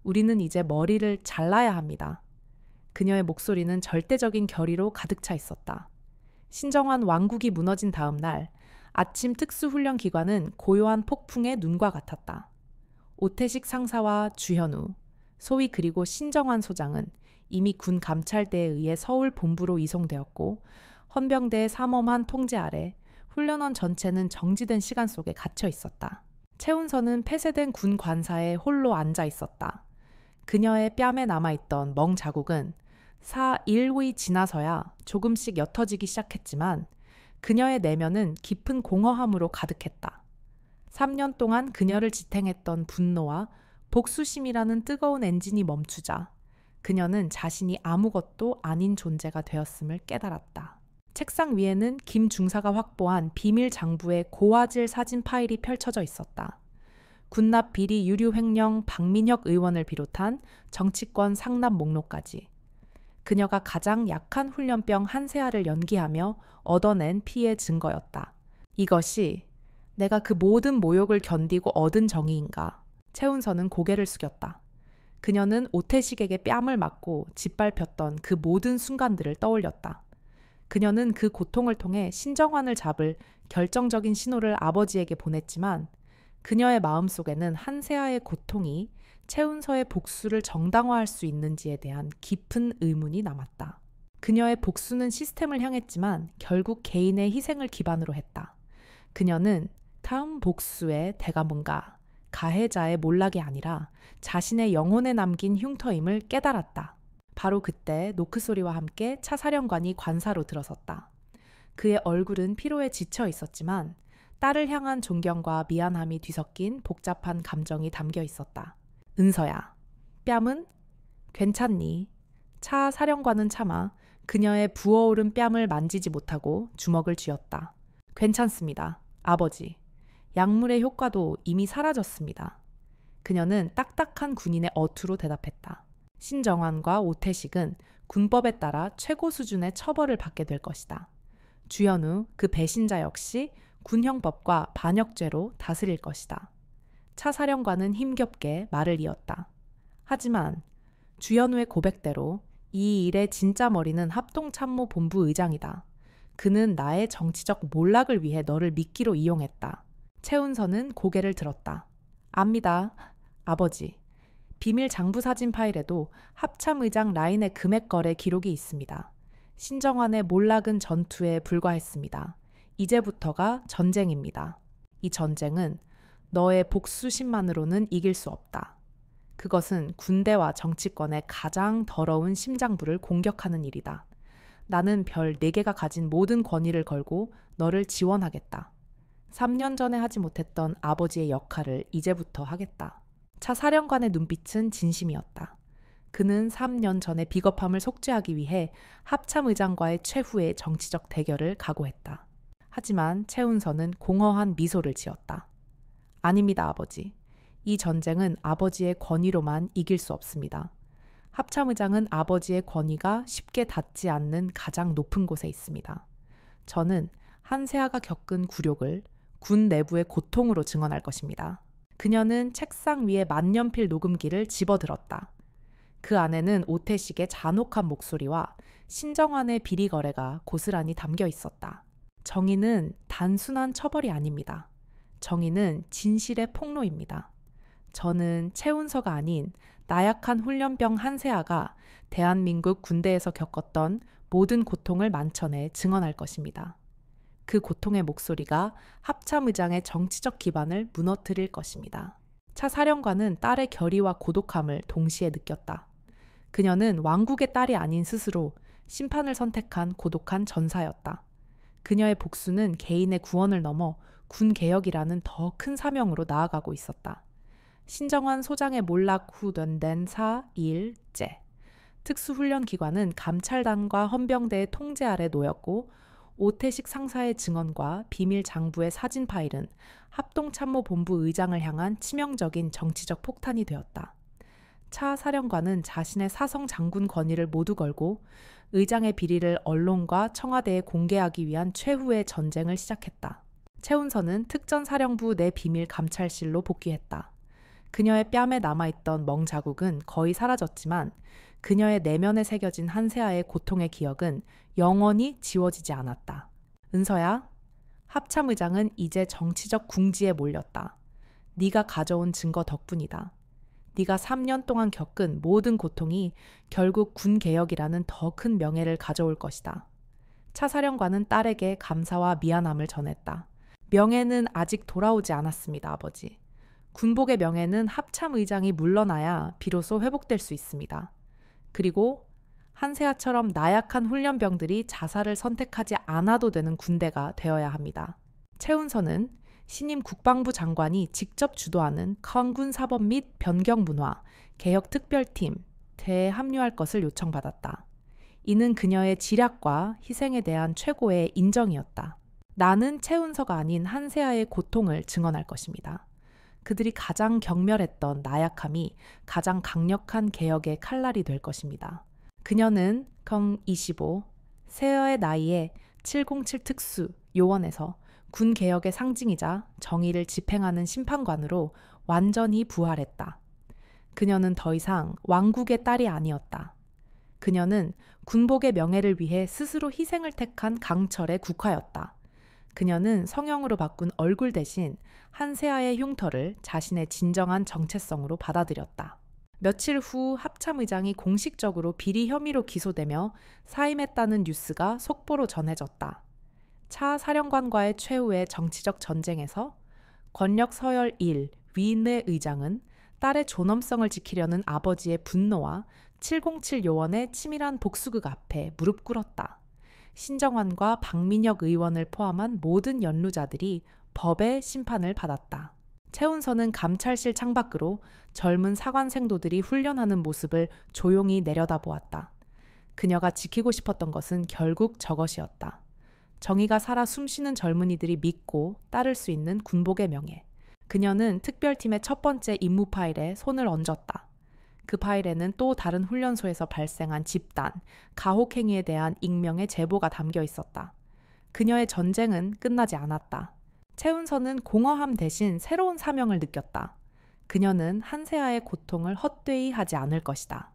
우리는 이제 머리를 잘라야 합니다. 그녀의 목소리는 절대적인 결의로 가득 차 있었다. 신정환 왕국이 무너진 다음 날 아침 특수훈련 기관은 고요한 폭풍의 눈과 같았다. 오태식 상사와 주현우, 소위 그리고 신정환 소장은 이미 군 감찰대에 의해 서울 본부로 이송되었고 헌병대의 삼엄한 통제 아래 훈련원 전체는 정지된 시간 속에 갇혀 있었다. 최운서는 폐쇄된 군 관사에 홀로 앉아 있었다. 그녀의 뺨에 남아있던 멍 자국은 4일이 지나서야 조금씩 옅어지기 시작했지만 그녀의 내면은 깊은 공허함으로 가득했다. 3년 동안 그녀를 지탱했던 분노와 복수심이라는 뜨거운 엔진이 멈추자 그녀는 자신이 아무것도 아닌 존재가 되었음을 깨달았다. 책상 위에는 김 중사가 확보한 비밀 장부의 고화질 사진 파일이 펼쳐져 있었다. 군납 비리 유류 횡령 박민혁 의원을 비롯한 정치권 상납 목록까지. 그녀가 가장 약한 훈련병 한세아를 연기하며 얻어낸 피해 증거였다. 이것이 내가 그 모든 모욕을 견디고 얻은 정의인가? 최운서는 고개를 숙였다. 그녀는 오태식에게 뺨을 맞고 짓밟혔던 그 모든 순간들을 떠올렸다. 그녀는 그 고통을 통해 신정환을 잡을 결정적인 신호를 아버지에게 보냈지만 그녀의 마음속에는 한세아의 고통이 최은서의 복수를 정당화할 수 있는지에 대한 깊은 의문이 남았다. 그녀의 복수는 시스템을 향했지만 결국 개인의 희생을 기반으로 했다. 그녀는 다음 복수의 대가문가, 가해자의 몰락이 아니라 자신의 영혼에 남긴 흉터임을 깨달았다. 바로 그때 노크 소리와 함께 차 사령관이 관사로 들어섰다. 그의 얼굴은 피로에 지쳐 있었지만 딸을 향한 존경과 미안함이 뒤섞인 복잡한 감정이 담겨 있었다. 은서야, 뺨은? 괜찮니? 차 사령관은 차마 그녀의 부어오른 뺨을 만지지 못하고 주먹을 쥐었다. 괜찮습니다, 아버지. 약물의 효과도 이미 사라졌습니다. 그녀는 딱딱한 군인의 어투로 대답했다. 신정환과 오태식은 군법에 따라 최고 수준의 처벌을 받게 될 것이다. 주연우, 그 배신자 역시 군형법과 반역죄로 다스릴 것이다. 차 사령관은 힘겹게 말을 이었다. 하지만 주연우의 고백대로 이 일의 진짜 머리는 합동참모본부 의장이다. 그는 나의 정치적 몰락을 위해 너를 미끼로 이용했다. 최은서는 고개를 들었다. 압니다, 아버지. 비밀 장부 사진 파일에도 합참의장 라인의 금액 거래 기록이 있습니다. 신정환의 몰락은 전투에 불과했습니다. 이제부터가 전쟁입니다. 이 전쟁은 너의 복수심만으로는 이길 수 없다. 그것은 군대와 정치권의 가장 더러운 심장부를 공격하는 일이다. 나는 별 4개가 가진 모든 권위를 걸고 너를 지원하겠다. 3년 전에 하지 못했던 아버지의 역할을 이제부터 하겠다. 차 사령관의 눈빛은 진심이었다. 그는 3년 전의 비겁함을 속죄하기 위해 합참의장과의 최후의 정치적 대결을 각오했다. 하지만 최은서는 공허한 미소를 지었다. 아닙니다, 아버지. 이 전쟁은 아버지의 권위로만 이길 수 없습니다. 합참의장은 아버지의 권위가 쉽게 닿지 않는 가장 높은 곳에 있습니다. 저는 한세아가 겪은 굴욕을 군 내부의 고통으로 증언할 것입니다. 그녀는 책상 위에 만년필 녹음기를 집어들었다. 그 안에는 오태식의 잔혹한 목소리와 신정환의 비리 거래가 고스란히 담겨 있었다. 정의는 단순한 처벌이 아닙니다. 정의는 진실의 폭로입니다. 저는 최은서가 아닌 나약한 훈련병 한세아가 대한민국 군대에서 겪었던 모든 고통을 만천해 증언할 것입니다. 그 고통의 목소리가 합참의장의 정치적 기반을 무너뜨릴 것입니다. 차 사령관은 딸의 결의와 고독함을 동시에 느꼈다. 그녀는 왕국의 딸이 아닌 스스로 심판을 선택한 고독한 전사였다. 그녀의 복수는 개인의 구원을 넘어 군 개혁이라는 더 큰 사명으로 나아가고 있었다. 신정환 소장의 몰락 후 된 4일째. 특수훈련기관은 감찰단과 헌병대의 통제 아래 놓였고 오태식 상사의 증언과 비밀 장부의 사진 파일은 합동참모본부 의장을 향한 치명적인 정치적 폭탄이 되었다. 차 사령관은 자신의 사성 장군 권위를 모두 걸고 의장의 비리를 언론과 청와대에 공개하기 위한 최후의 전쟁을 시작했다. 최은서는 특전사령부 내 비밀 감찰실로 복귀했다. 그녀의 뺨에 남아있던 멍자국은 거의 사라졌지만 그녀의 내면에 새겨진 한세아의 고통의 기억은 영원히 지워지지 않았다. 은서야, 합참의장은 이제 정치적 궁지에 몰렸다. 네가 가져온 증거 덕분이다. 네가 3년 동안 겪은 모든 고통이 결국 군 개혁이라는 더 큰 명예를 가져올 것이다. 차 사령관은 딸에게 감사와 미안함을 전했다. 명예는 아직 돌아오지 않았습니다, 아버지. 군복의 명예는 합참의장이 물러나야 비로소 회복될 수 있습니다. 그리고 한세아처럼 나약한 훈련병들이 자살을 선택하지 않아도 되는 군대가 되어야 합니다. 최은서는 신임 국방부 장관이 직접 주도하는 강군 사법 및 변경 문화 개혁 특별팀에 합류할 것을 요청받았다. 이는 그녀의 지략과 희생에 대한 최고의 인정이었다. 나는 최은서가 아닌 한세아의 고통을 증언할 것입니다. 그들이 가장 경멸했던 나약함이 가장 강력한 개혁의 칼날이 될 것입니다. 그녀는 경25, 세여의 나이에 707 특수 요원에서 군 개혁의 상징이자 정의를 집행하는 심판관으로 완전히 부활했다. 그녀는 더 이상 왕국의 딸이 아니었다. 그녀는 군복의 명예를 위해 스스로 희생을 택한 강철의 국화였다. 그녀는 성형으로 바꾼 얼굴 대신 한세아의 흉터를 자신의 진정한 정체성으로 받아들였다. 며칠 후 합참의장이 공식적으로 비리 혐의로 기소되며 사임했다는 뉴스가 속보로 전해졌다. 차 사령관과의 최후의 정치적 전쟁에서 권력 서열 1 위인의 의장은 딸의 존엄성을 지키려는 아버지의 분노와 707 요원의 치밀한 복수극 앞에 무릎 꿇었다. 신정환과 박민혁 의원을 포함한 모든 연루자들이 법의 심판을 받았다. 최운서는 감찰실 창밖으로 젊은 사관생도들이 훈련하는 모습을 조용히 내려다보았다. 그녀가 지키고 싶었던 것은 결국 저것이었다. 정의가 살아 숨쉬는 젊은이들이 믿고 따를 수 있는 군복의 명예. 그녀는 특별팀의 첫 번째 임무 파일에 손을 얹었다. 그 파일에는 또 다른 훈련소에서 발생한 집단, 가혹행위에 대한 익명의 제보가 담겨 있었다. 그녀의 전쟁은 끝나지 않았다. 최운서는 공허함 대신 새로운 사명을 느꼈다. 그녀는 한세아의 고통을 헛되이 하지 않을 것이다.